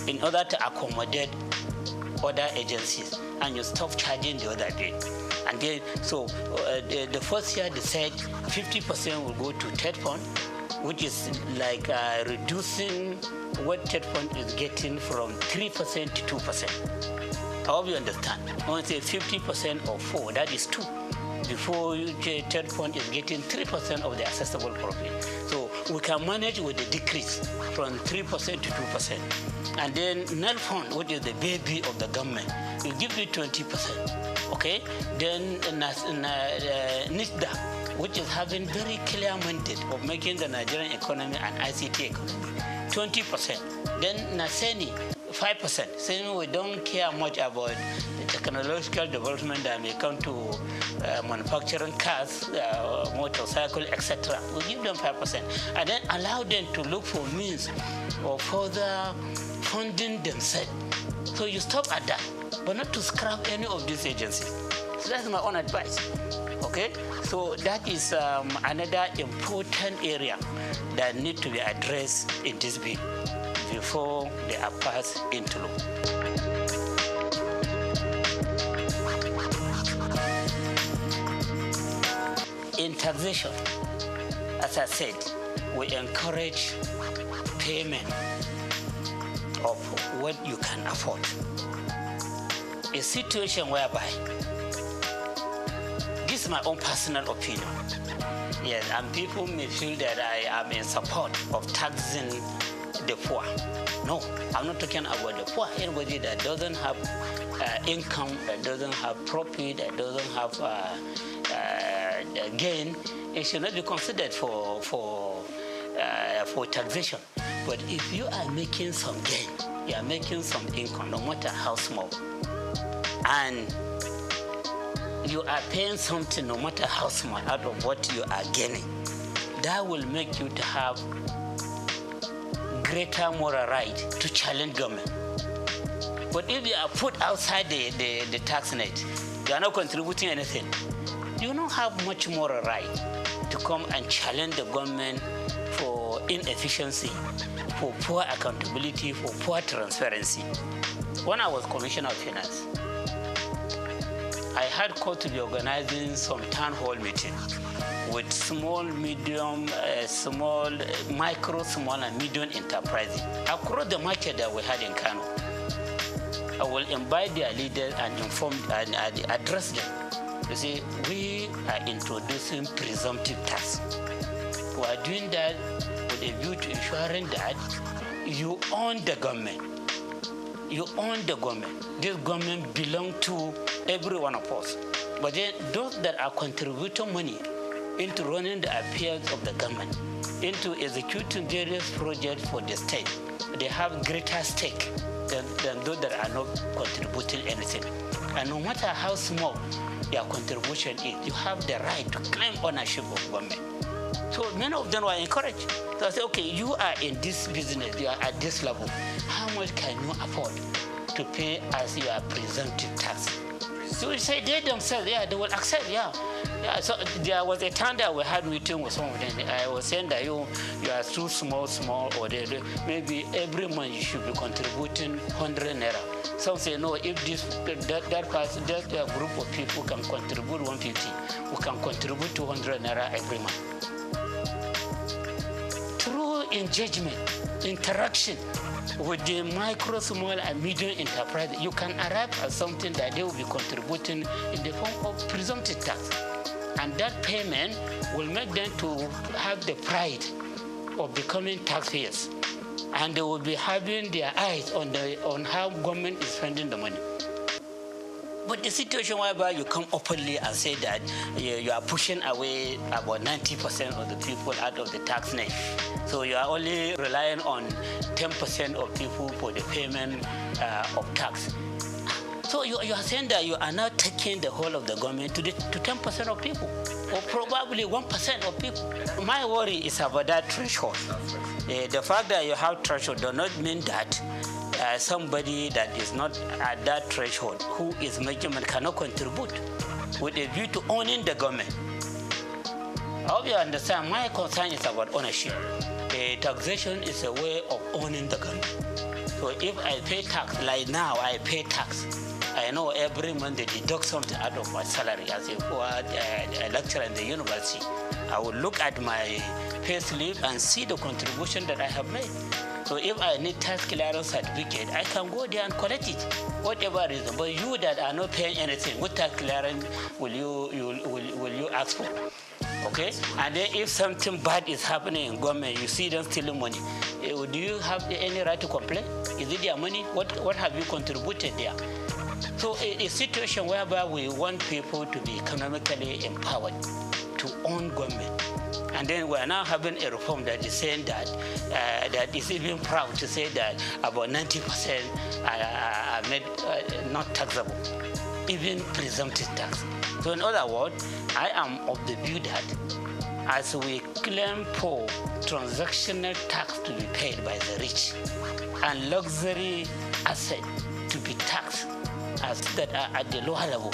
in order to accommodate other agencies, and you stop charging the other rate. And then, so the first year they said 50% will go to third fund, which is like reducing what third fund is getting from 3% to 2%. I hope you understand. When I say 50% of 4, that is 2. Before third fund is getting 3% of the accessible profit. So we can manage with the decrease from 3% to 2%. And then NELFON, which is the baby of the government, we give you 20%. Okay? Then NISDA, which is having very clear mandate of making the Nigerian economy an ICT economy, 20%. Then NASENI, 5%, saying we don't care much about the technological development that may come to manufacturing cars, motorcycle, etc. We give them 5%, and then allow them to look for means of further funding themselves. So you stop at that, but not to scrap any of these agencies. So that's my own advice. Okay, so that is another important area that need to be addressed in this bill before they are passed into law. In taxation, as I said, we encourage payment of what you can afford. A situation whereby, this is my own personal opinion, yes, and people may feel that I am in support of taxing the poor. No, I'm not talking about the poor. Anybody that doesn't have income, that doesn't have profit, that doesn't have gain, it should not be considered for taxation. But if you are making some gain, you are making some income, no matter how small, and you are paying something, no matter how small, out of what you are gaining, that will make you to have greater moral right to challenge government. But if you are put outside the tax net, you are not contributing anything, you don't have much moral right to come and challenge the government for inefficiency, for poor accountability, for poor transparency. When I was Commissioner of Finance, I had called to be organizing some town hall meetings with small, medium, micro, small, and medium enterprises across the market that we had in Kano. I will invite their leaders and inform and address them. You see, we are introducing presumptive tax. We are doing that with a view to ensuring that you own the government. You own the government. This government belongs to every one of us. But then those that are contributing money into running the affairs of the government, into executing various projects for the state, they have greater stake than those that are not contributing anything. And no matter how small their contribution is, you have the right to claim ownership of government. So many of them were encouraged. So I said, okay, you are in this business, you are at this level. How much can you afford to pay as your presumptive tax? So we say they themselves, yeah, they will accept, yeah. So there was a time that we had meeting with some of them. I was saying that you are too small, or maybe every month you should be contributing 100 naira. Some say no, if that group of people can contribute 150, we can contribute 200 naira every month. Through engagement, interaction with the micro, small, and medium enterprise, you can arrive at something that they will be contributing in the form of presumptive tax. And that payment will make them to have the pride of becoming taxpayers. And they will be having their eyes on how government is spending the money. But the situation whereby you come openly and say that you are pushing away about 90% of the people out of the tax net. So you are only relying on 10% of people for the payment of tax. So you are saying that you are now taking the whole of the government to 10% of people, or probably 1% of people. My worry is about that threshold. The fact that you have threshold does not mean that somebody that is not at that threshold who is making money cannot contribute with a view to owning the government. I hope you understand. My concern is about ownership. Taxation is a way of owning the government. So if I pay tax, like now I pay tax, I know every month they deduct something out of my salary as a lecturer in the university. I will look at my pay slip and see the contribution that I have made. So if I need tax clearance certificate, I can go there and collect it, whatever reason. But you that are not paying anything, what tax clearance will you ask for? Okay? And then if something bad is happening in government, you see them stealing money, do you have any right to complain? Is it their money? What have you contributed there? So a situation whereby we want people to be economically empowered, to own government. And then we are now having a reform that is saying that, that is even proud to say that about 90% are made not taxable, even presumptive tax. So in other words, I am of the view that as we claim for transactional tax to be paid by the rich and luxury asset to be taxed as that are at the lower level,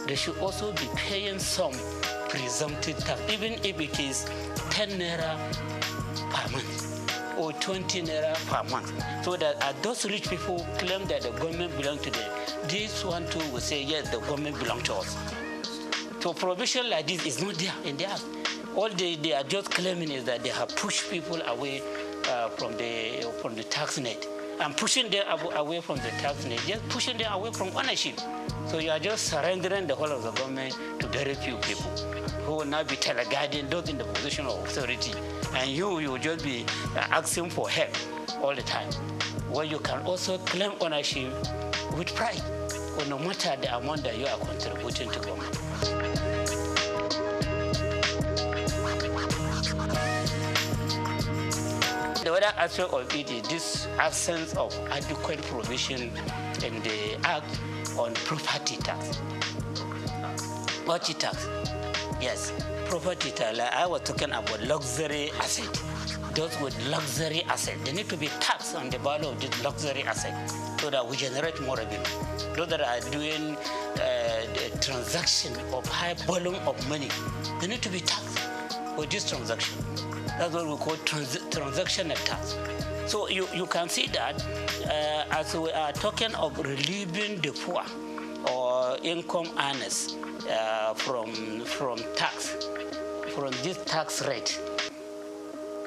they should also be paying some presumptive tax, even if it is 10 naira per month or 20 naira per month, so that those rich people claim that the government belongs to them, this one too will say, yes, the government belongs to us. So provision like this is not there in the act. All they are just claiming is that they have pushed people away from the tax net. And pushing them away from the tax net, just pushing them away from ownership. So you are just surrendering the whole of the government to very few people who will now be teleguiding those in the position of authority. And you will just be asking for help all the time. Where you can also claim ownership with pride, or no matter the amount that you are contributing to government. The other aspect of it is this absence of adequate provision in the Act on property tax. Property tax, yes, property tax. Like I was talking about luxury asset. Those with luxury asset, they need to be taxed on the value of this luxury asset so that we generate more revenue. Those that are doing the transaction of high volume of money, they need to be taxed for this transaction. That's what we call transactional tax. So you can see that as we are talking of relieving the poor or income earners from tax, from this tax rate,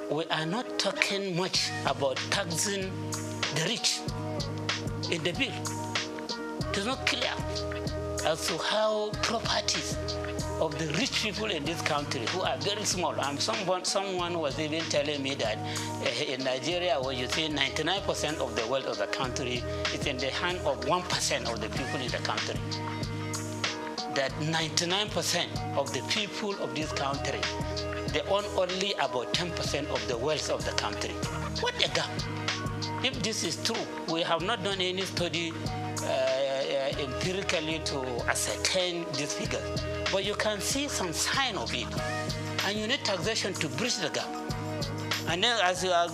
we are not talking much about taxing the rich in the bill. It is not clear as to how properties of the rich people in this country who are very small. Someone was even telling me that in Nigeria, where you say 99% of the wealth of the country is in the hand of 1% of the people in the country. That 99% of the people of this country, they own only about 10% of the wealth of the country. What a gap! If this is true, we have not done any study empirically to ascertain this figure. But you can see some sign of it. And you need taxation to bridge the gap. And then as you are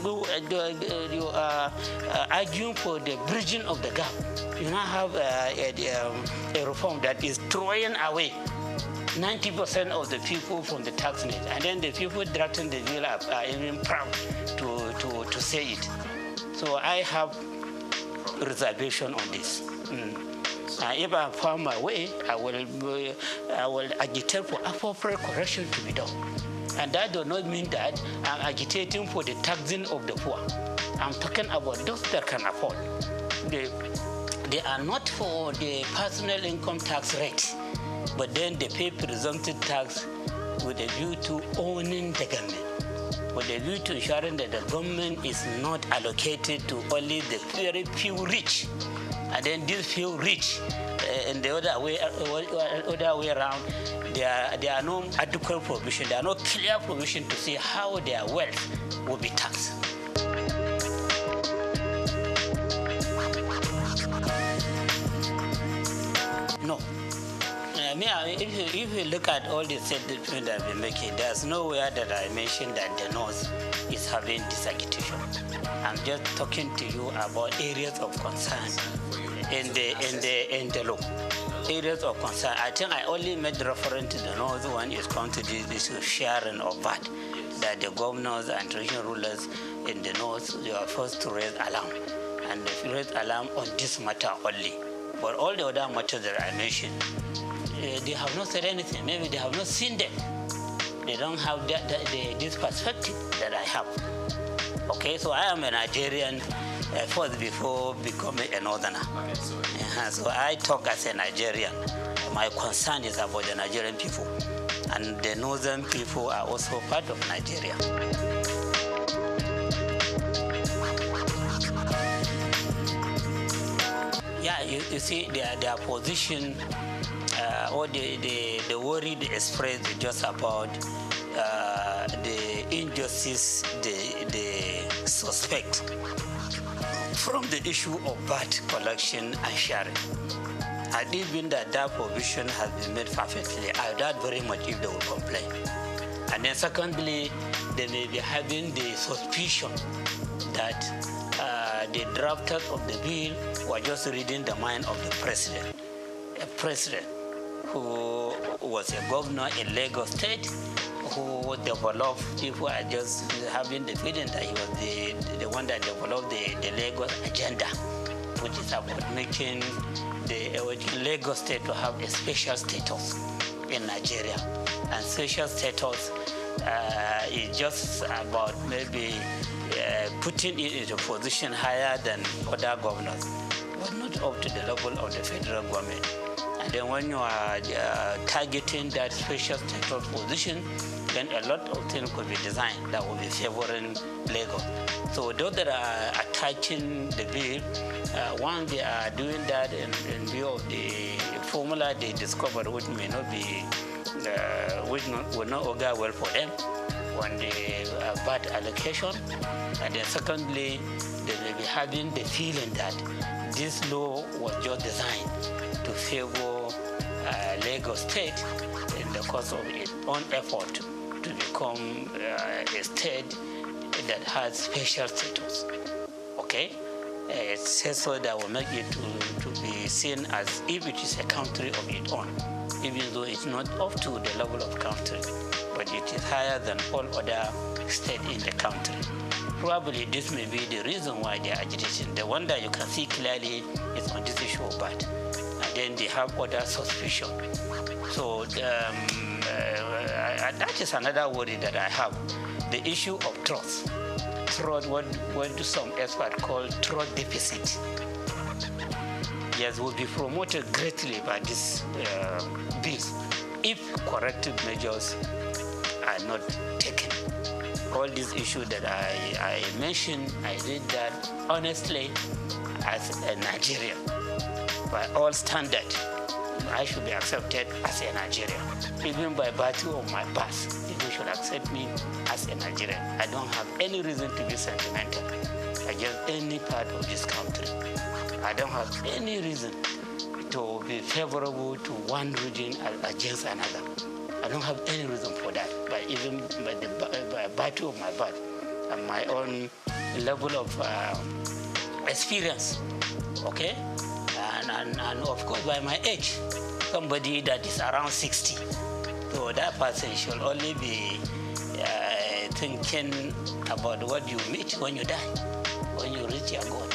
arguing for the bridging of the gap, you now have a reform that is throwing away 90% of the people from the tax net. And then the people drafting the bill are even proud to say it. So I have reservation on this. If I found my way, I will agitate for appropriate correction to be done. And that does not mean that I'm agitating for the taxing of the poor. I'm talking about those that can afford. They are not for the personal income tax rate, but then they pay presumptive tax with a view to owning the government, with a view to ensuring that the government is not allocated to only the very few rich. And then these few rich, in the other way around, there are no adequate provision, there are no clear provision to see how their wealth will be taxed. No. If you look at all the statements that we making, there's nowhere that I mentioned that the North is having this agitation. I'm just talking to you about areas of concern in the law. Areas of concern. I think I only made reference to the North when it's come to this issue of sharing of VAT, that the governors and traditional rulers in the North, they are forced to raise alarm, and they raise alarm on this matter only. But all the other matters that I mentioned, they have not said anything. Maybe they have not seen them. They don't have this perspective that I have. Okay, so I am a Nigerian first before becoming a Northerner. Okay, so I talk as a Nigerian. My concern is about the Nigerian people. And the Northern people are also part of Nigeria. Yeah, you see, their position or the worry they express is just about the injustice they suspect from the issue of VAT collection and sharing. And even that provision has been made perfectly, I doubt very much if they will complain. And then secondly, they may be having the suspicion that the drafters of the bill were just reading the mind of the president. A president who was a governor in Lagos State, who developed, people are just having the feeling that he was the one that developed the Lagos agenda, which is about making the Lagos State to have a special status in Nigeria. And special status is just about maybe putting it into a position higher than other governors, but not up to the level of the federal government. And then when you are targeting that special status position, then a lot of things could be designed that will be favoring Lagos. So those that are attaching the bill, one, they are doing that in view of the formula they discovered, which may not be, will not augur well for them on the VAT allocation. And then secondly, they may be having the feeling that this law was just designed to favor Lagos State in the course of its own effort to become a state that has special status. Okay? It says so that will make it to be seen as if it is a country of its own, even though it's not up to the level of country, but it is higher than all other states in the country. Probably this may be the reason why they are agitating. The one that you can see clearly is on this issue of VAT. And then they have other suspicion. So that is another worry that I have. The issue of trust. Trust, what do some experts call trust deficit. Yes, will be promoted greatly by this bills if corrective measures are not taken. All these issues that I mentioned, I did that honestly as a Nigerian. By all standards, I should be accepted as a Nigerian. Even by virtue of my past, people should accept me as a Nigerian. I don't have any reason to be sentimental against any part of this country. I don't have any reason to be favorable to one region against another. I don't have any reason for that, but even by virtue of my birth and my own level of experience, okay? And of course by my age, somebody that is around 60. So that person should only be thinking about what you meet when you die, when you reach your goal.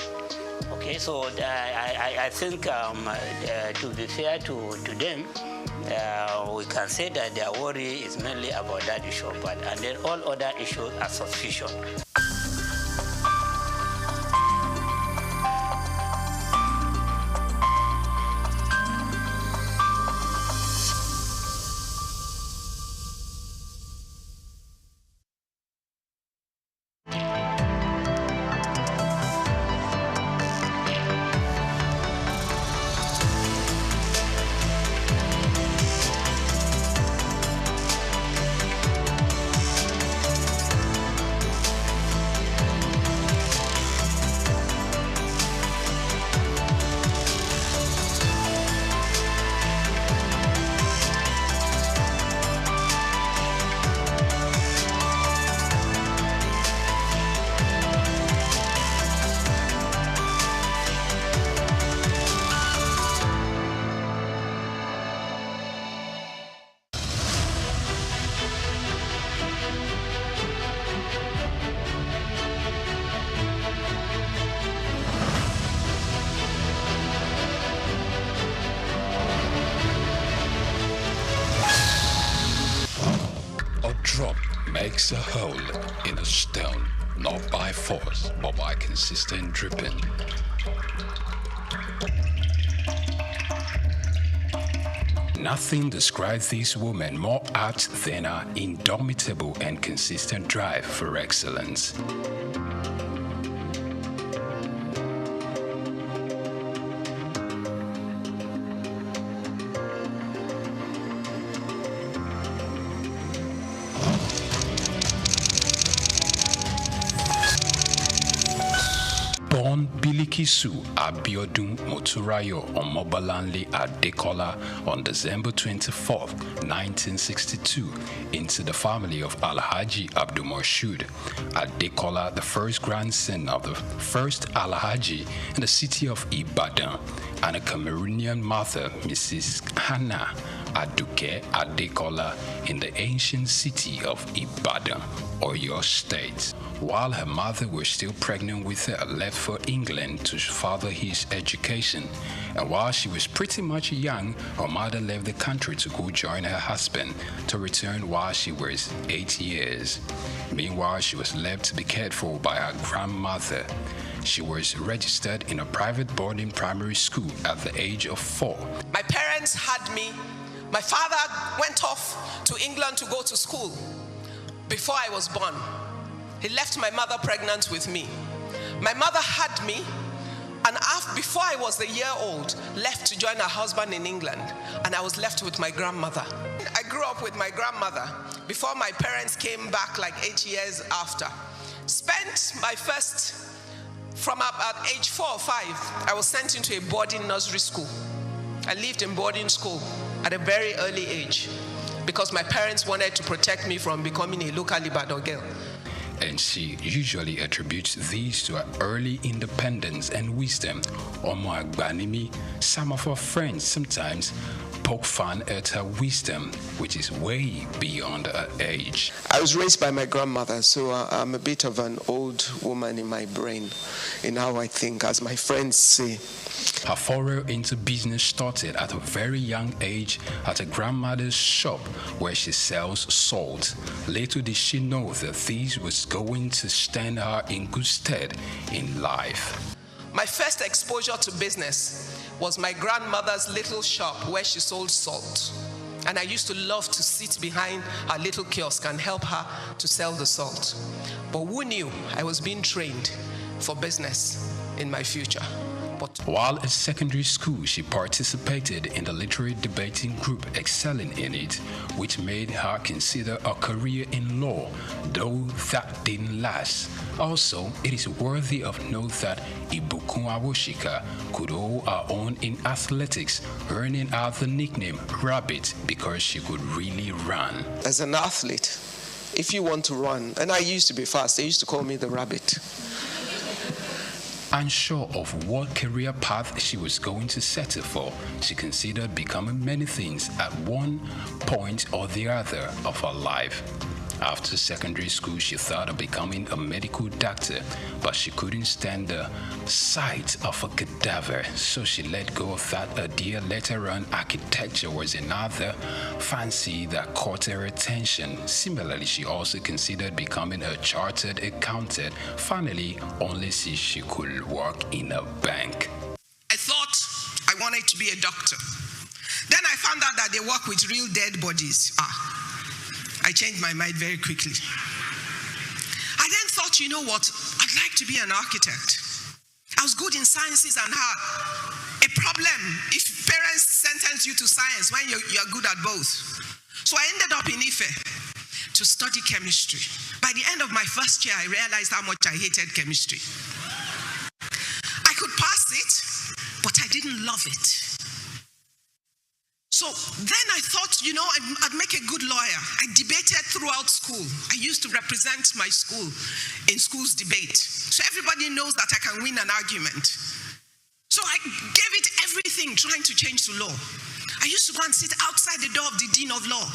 Okay, so I think to be fair to them, we can say that their worry is mainly about that issue, and then all other issues are suspicion. Drop makes a hole in a stone, not by force, but by consistent dripping. Nothing describes these women more apt than her indomitable and consistent drive for excellence. Born Bilikisu Abiodun Moturayo Omobalanle Adekola on December 24, 1962, into the family of Alhaji Abdulmoshood Adekola, the first grandson of the first Alhaji in the city of Ibadan, and a Cameroonian mother, Mrs. Hannah Aduke Adekola, in the ancient city of Ibadan, Oyo State. While her mother was still pregnant with her, left for England to further his education. And while she was pretty much young, her mother left the country to go join her husband, to return while she was 8 years. Meanwhile, she was left to be cared for by her grandmother. She was registered in a private boarding primary school at the age of 4. My parents had me. My father went off to England to go to school before I was born. He left my mother pregnant with me. My mother had me, and before I was a year old, left to join her husband in England, and I was left with my grandmother. I grew up with my grandmother before my parents came back like 8 years after. Spent my first, from about age 4 or 5, I was sent into a boarding nursery school. I lived in boarding school at a very early age because my parents wanted to protect me from becoming a local Ibadan girl. And she usually attributes these to her early independence and wisdom. Omo Agbanimi, some of her friends sometimes poke fun at her wisdom, which is way beyond her age. I was raised by my grandmother, so I'm a bit of an old woman in my brain, in how I think, as my friends say. Her foray into business started at a very young age at her grandmother's shop where she sells salt. Little did she know that this was going to stand her in good stead in life. My first exposure to business was my grandmother's little shop where she sold salt. And I used to love to sit behind her little kiosk and help her to sell the salt. But who knew I was being trained for business in my future? While at secondary school, she participated in the literary debating group, excelling in it, which made her consider a career in law, though that didn't last. Also, it is worthy of note that Ibukun Awoshika could hold her own in athletics, earning her the nickname Rabbit because she could really run. As an athlete, if you want to run, and I used to be fast, they used to call me the Rabbit. Unsure of what career path she was going to settle for, she considered becoming many things at one point or the other of her life. After secondary school, she thought of becoming a medical doctor, but she couldn't stand the sight of a cadaver, so she let go of that idea. Later on, architecture was another fancy that caught her attention. Similarly, she also considered becoming a chartered accountant, finally, only see she could work in a bank. I thought I wanted to be a doctor. Then I found out that they work with real dead bodies. I changed my mind very quickly. I then thought, you know what? I'd like to be an architect. I was good in sciences and had a problem if parents sentence you to science when you're good at both. So I ended up in Ife to study chemistry. By the end of my first year, I realized how much I hated chemistry. I could pass it, but I didn't love it. So then I thought, you know, I'd make a good lawyer. I debated throughout school. I used to represent my school in school's debate. So everybody knows that I can win an argument. So I gave it everything trying to change to law. I used to go and sit outside the door of the dean of law.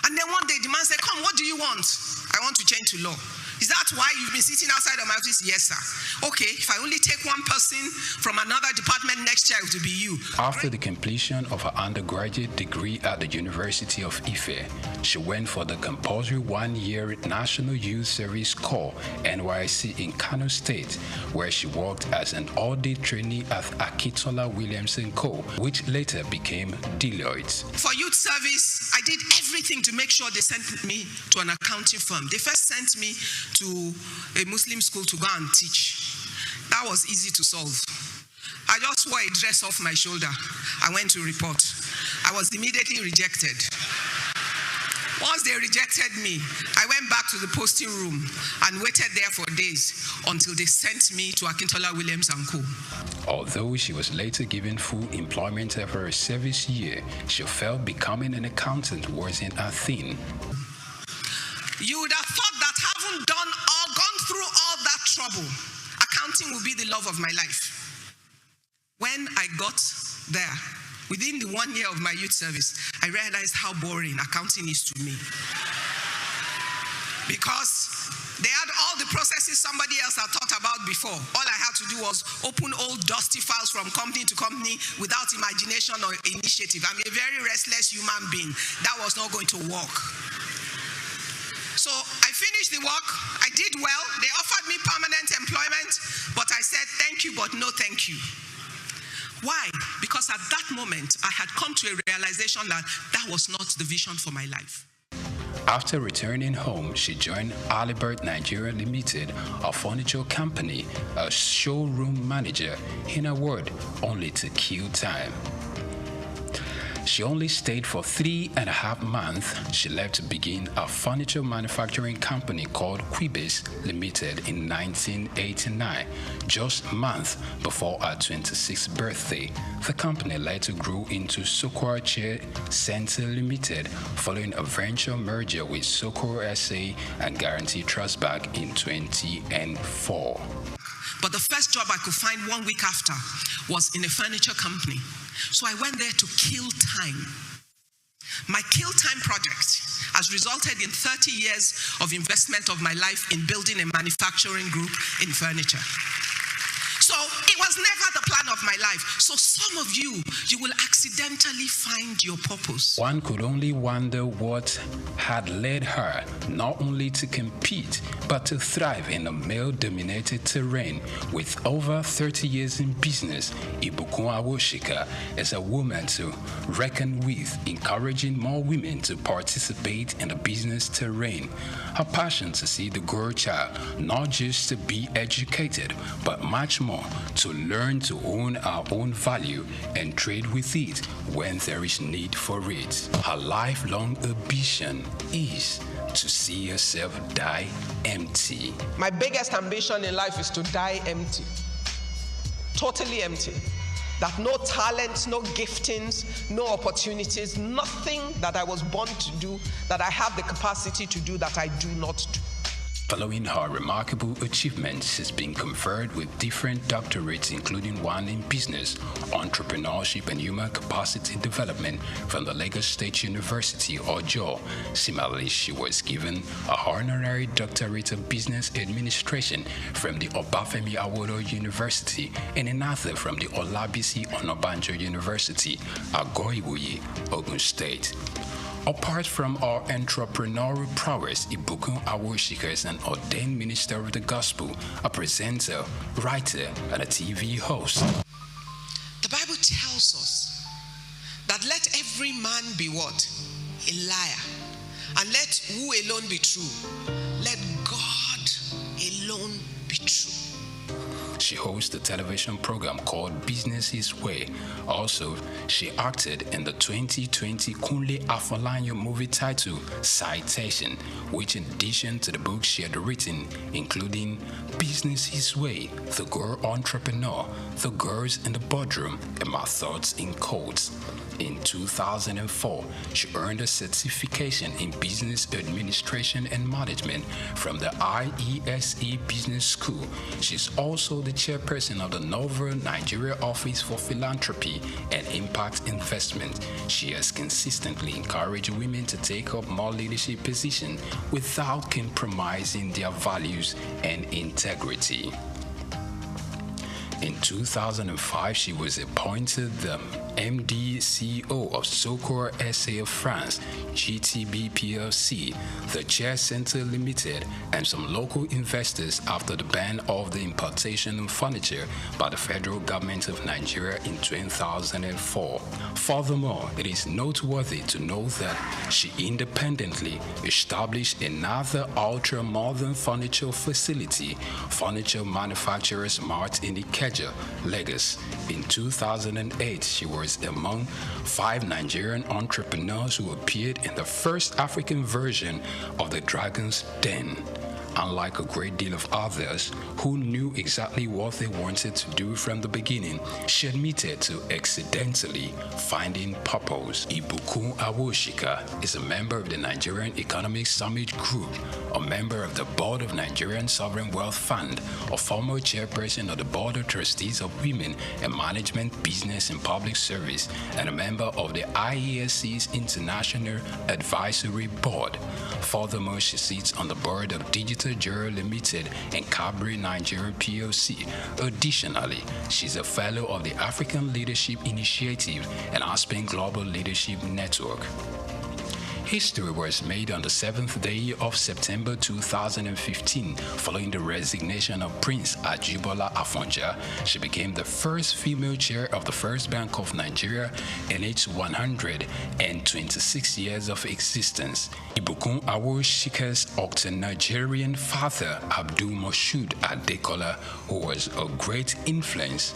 And then one day the man said, come, what do you want? I want to change to law. Is that why you've been sitting outside of my office? Yes, sir. Okay, if I only take one person from another department next year, it will be you. After the completion of her undergraduate degree at the University of Ife, she went for the compulsory one-year National Youth Service Corps, NYSC, in Kano State, where she worked as an audit trainee at Akitola Williamson Co., which later became Deloitte. For youth service, I did everything to make sure they sent me to an accounting firm. They first sent me to a Muslim school to go and teach. That was easy to solve. I just wore a dress off my shoulder. I went to report. I was immediately rejected. Once they rejected me, I went back to the posting room and waited there for days until they sent me to Akintola Williams & Co. Although she was later given full employment after her service year, she felt becoming an accountant wasn't a thing. You would have thought that having gone through all that trouble, accounting would be the love of my life. When I got there, within the 1 year of my youth service, I realized how boring accounting is to me. Because they had all the processes somebody else had thought about before. All I had to do was open old dusty files from company to company without imagination or initiative. I'm a very restless human being. That was not going to work. So I finished the work. I did well. They offered me permanent employment, but I said thank you, but no thank you. Why? Because at that moment, I had come to a realization that that was not the vision for my life. After returning home, she joined Alibert Nigeria Limited, a furniture company, as showroom manager. In a word, only to kill time. She only stayed for 3.5 months. She left to begin a furniture manufacturing company called Quibis Limited in 1989, just a month before her 26th birthday. The company later grew into SOUQ Chair Center Limited, following a venture merger with SOUQ SA and Guarantee Trust Bank in 2004. But the first job I could find 1 week after was in a furniture company. So I went there to kill time. My kill time project has resulted in 30 years of investment of my life in building a manufacturing group in furniture. So it was never the plan of my life. So some of you will accidentally find your purpose. One could only wonder what had led her not only to compete, but to thrive in a male-dominated terrain. With over 30 years in business, Ibukun Awoshika is a woman to reckon with, encouraging more women to participate in the business terrain. Her passion to see the girl child not just to be educated, but much more to learn to own our own value and trade with it when there is need for it. Her lifelong ambition is to see herself die empty. My biggest ambition in life is to die empty. Totally empty. That no talents, no giftings, no opportunities, nothing that I was born to do, that I have the capacity to do, that I do not do. Following her remarkable achievements, she's been conferred with different doctorates, including one in business, entrepreneurship, and human capacity development from the Lagos State University, Ojo. Similarly, she was given a honorary doctorate of business administration from the Obafemi Awolowo University and another from the Olabisi Onabanjo University, Agoiwoye, Ogun State. Apart from our entrepreneurial prowess, Ibukun Awoshika is an ordained minister of the gospel, a presenter, writer, and a TV host. The Bible tells us that let every man be what? A liar. And let who alone be true? Let God alone be true. She hosts a television program called Business His Way. Also, she acted in the 2020 Kunle Afolayan movie titled Citation, which in addition to the books she had written, including Business His Way, The Girl Entrepreneur, The Girls in the Boardroom, and My Thoughts in Codes. In 2004, she earned a certification in Business Administration and Management from the IESE Business School. She's also the chairperson of the Novel Nigeria Office for Philanthropy and Impact Investment. She has consistently encouraged women to take up more leadership positions without compromising their values and integrity. In 2005, she was appointed the MD CEO of SOUQ SA of France, GTB PLC, the Chair Center Limited, and some local investors after the ban of the importation of furniture by the federal government of Nigeria in 2004. Furthermore, it is noteworthy to note that she independently established another ultra-modern furniture facility, Furniture Manufacturers Mart in Ikeja, Ikeja, Lagos. In 2008, she was among 5 Nigerian entrepreneurs who appeared in the first African version of the Dragon's Den. Unlike a great deal of others who knew exactly what they wanted to do from the beginning, she admitted to accidentally finding purpose. Ibukun Awoshika is a member of the Nigerian Economic Summit Group, a member of the board of Nigerian Sovereign Wealth Fund, a former chairperson of the board of trustees of Women in Management, Business and Public Service, and a member of the IESC's International Advisory Board. Furthermore, she sits on the board of Digital Jura Limited and Cabri Nigeria PLC. Additionally, she's a fellow of the African Leadership Initiative and Aspen Global Leadership Network. History was made on the 7th day of September 2015. Following the resignation of Prince Ajibola Afonja, she became the first female chair of the First Bank of Nigeria in its 126 years of existence. Ibukun Awoshika's Octo-Nigerian father, Abdul Moshood Adekola, who was a great influence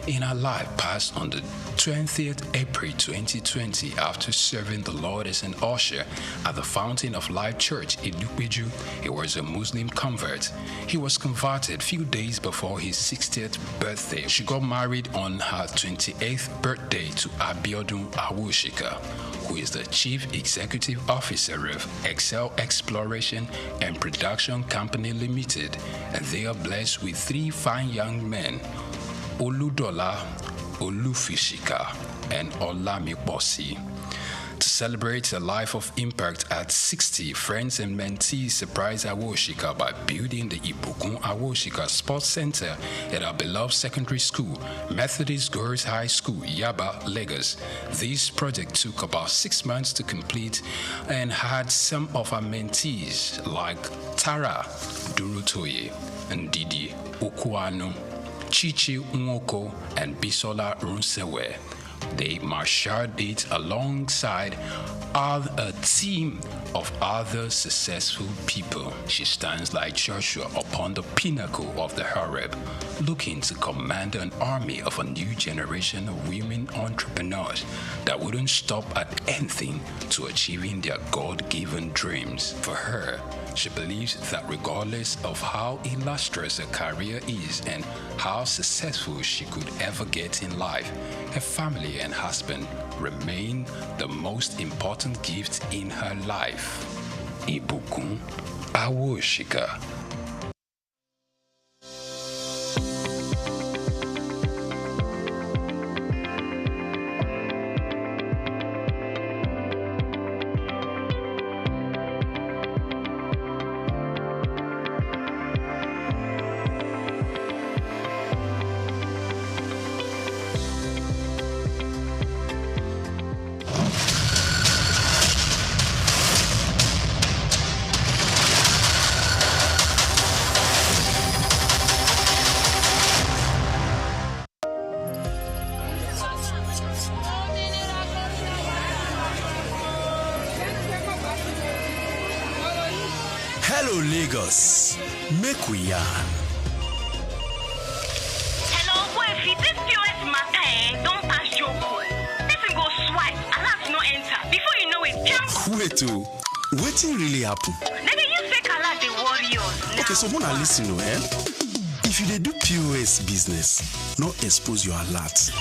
in her life, passed on the 20th April 2020 after serving the Lord as an usher at the Fountain of Life Church in Ilupeju. He was a Muslim convert. He was converted few days before his 60th birthday. She got married on her 28th birthday to Abiodun Awoshika, who is the Chief Executive Officer of Excel Exploration and Production Company Limited, and they are blessed with 3 fine young men, Oludola, Olufishika, and Olamiposi. To celebrate a life of impact at 60, friends and mentees surprised Awoshika by building the Ibukun Awoshika Sports Center at our beloved secondary school, Methodist Girls High School, Yaba, Lagos. This project took about 6 months to complete and had some of our mentees like Tara Durutoye, Ndidi Okuanu, Chichi Nwoko, and Bisola Runsewe. They marshaled it alongside a team of other successful people. She stands like Joshua upon the pinnacle of the Horeb, looking to command an army of a new generation of women entrepreneurs that wouldn't stop at anything to achieving their God-given dreams. For her, she believes that regardless of how illustrious her career is and how successful she could ever get in life, her family and husband remain the most important gift in her life. Ibukun Awoshika. Hello Lagos, make we yarn. Hello, boy, if this POS matter, don't pass your boy. Person go swipe, alert no enter. Before you know it, jump. Wait, wetin really happen? Maybe you fake alert the warriors. Okay, so wanna listen, If you dey do POS business, no expose your alert.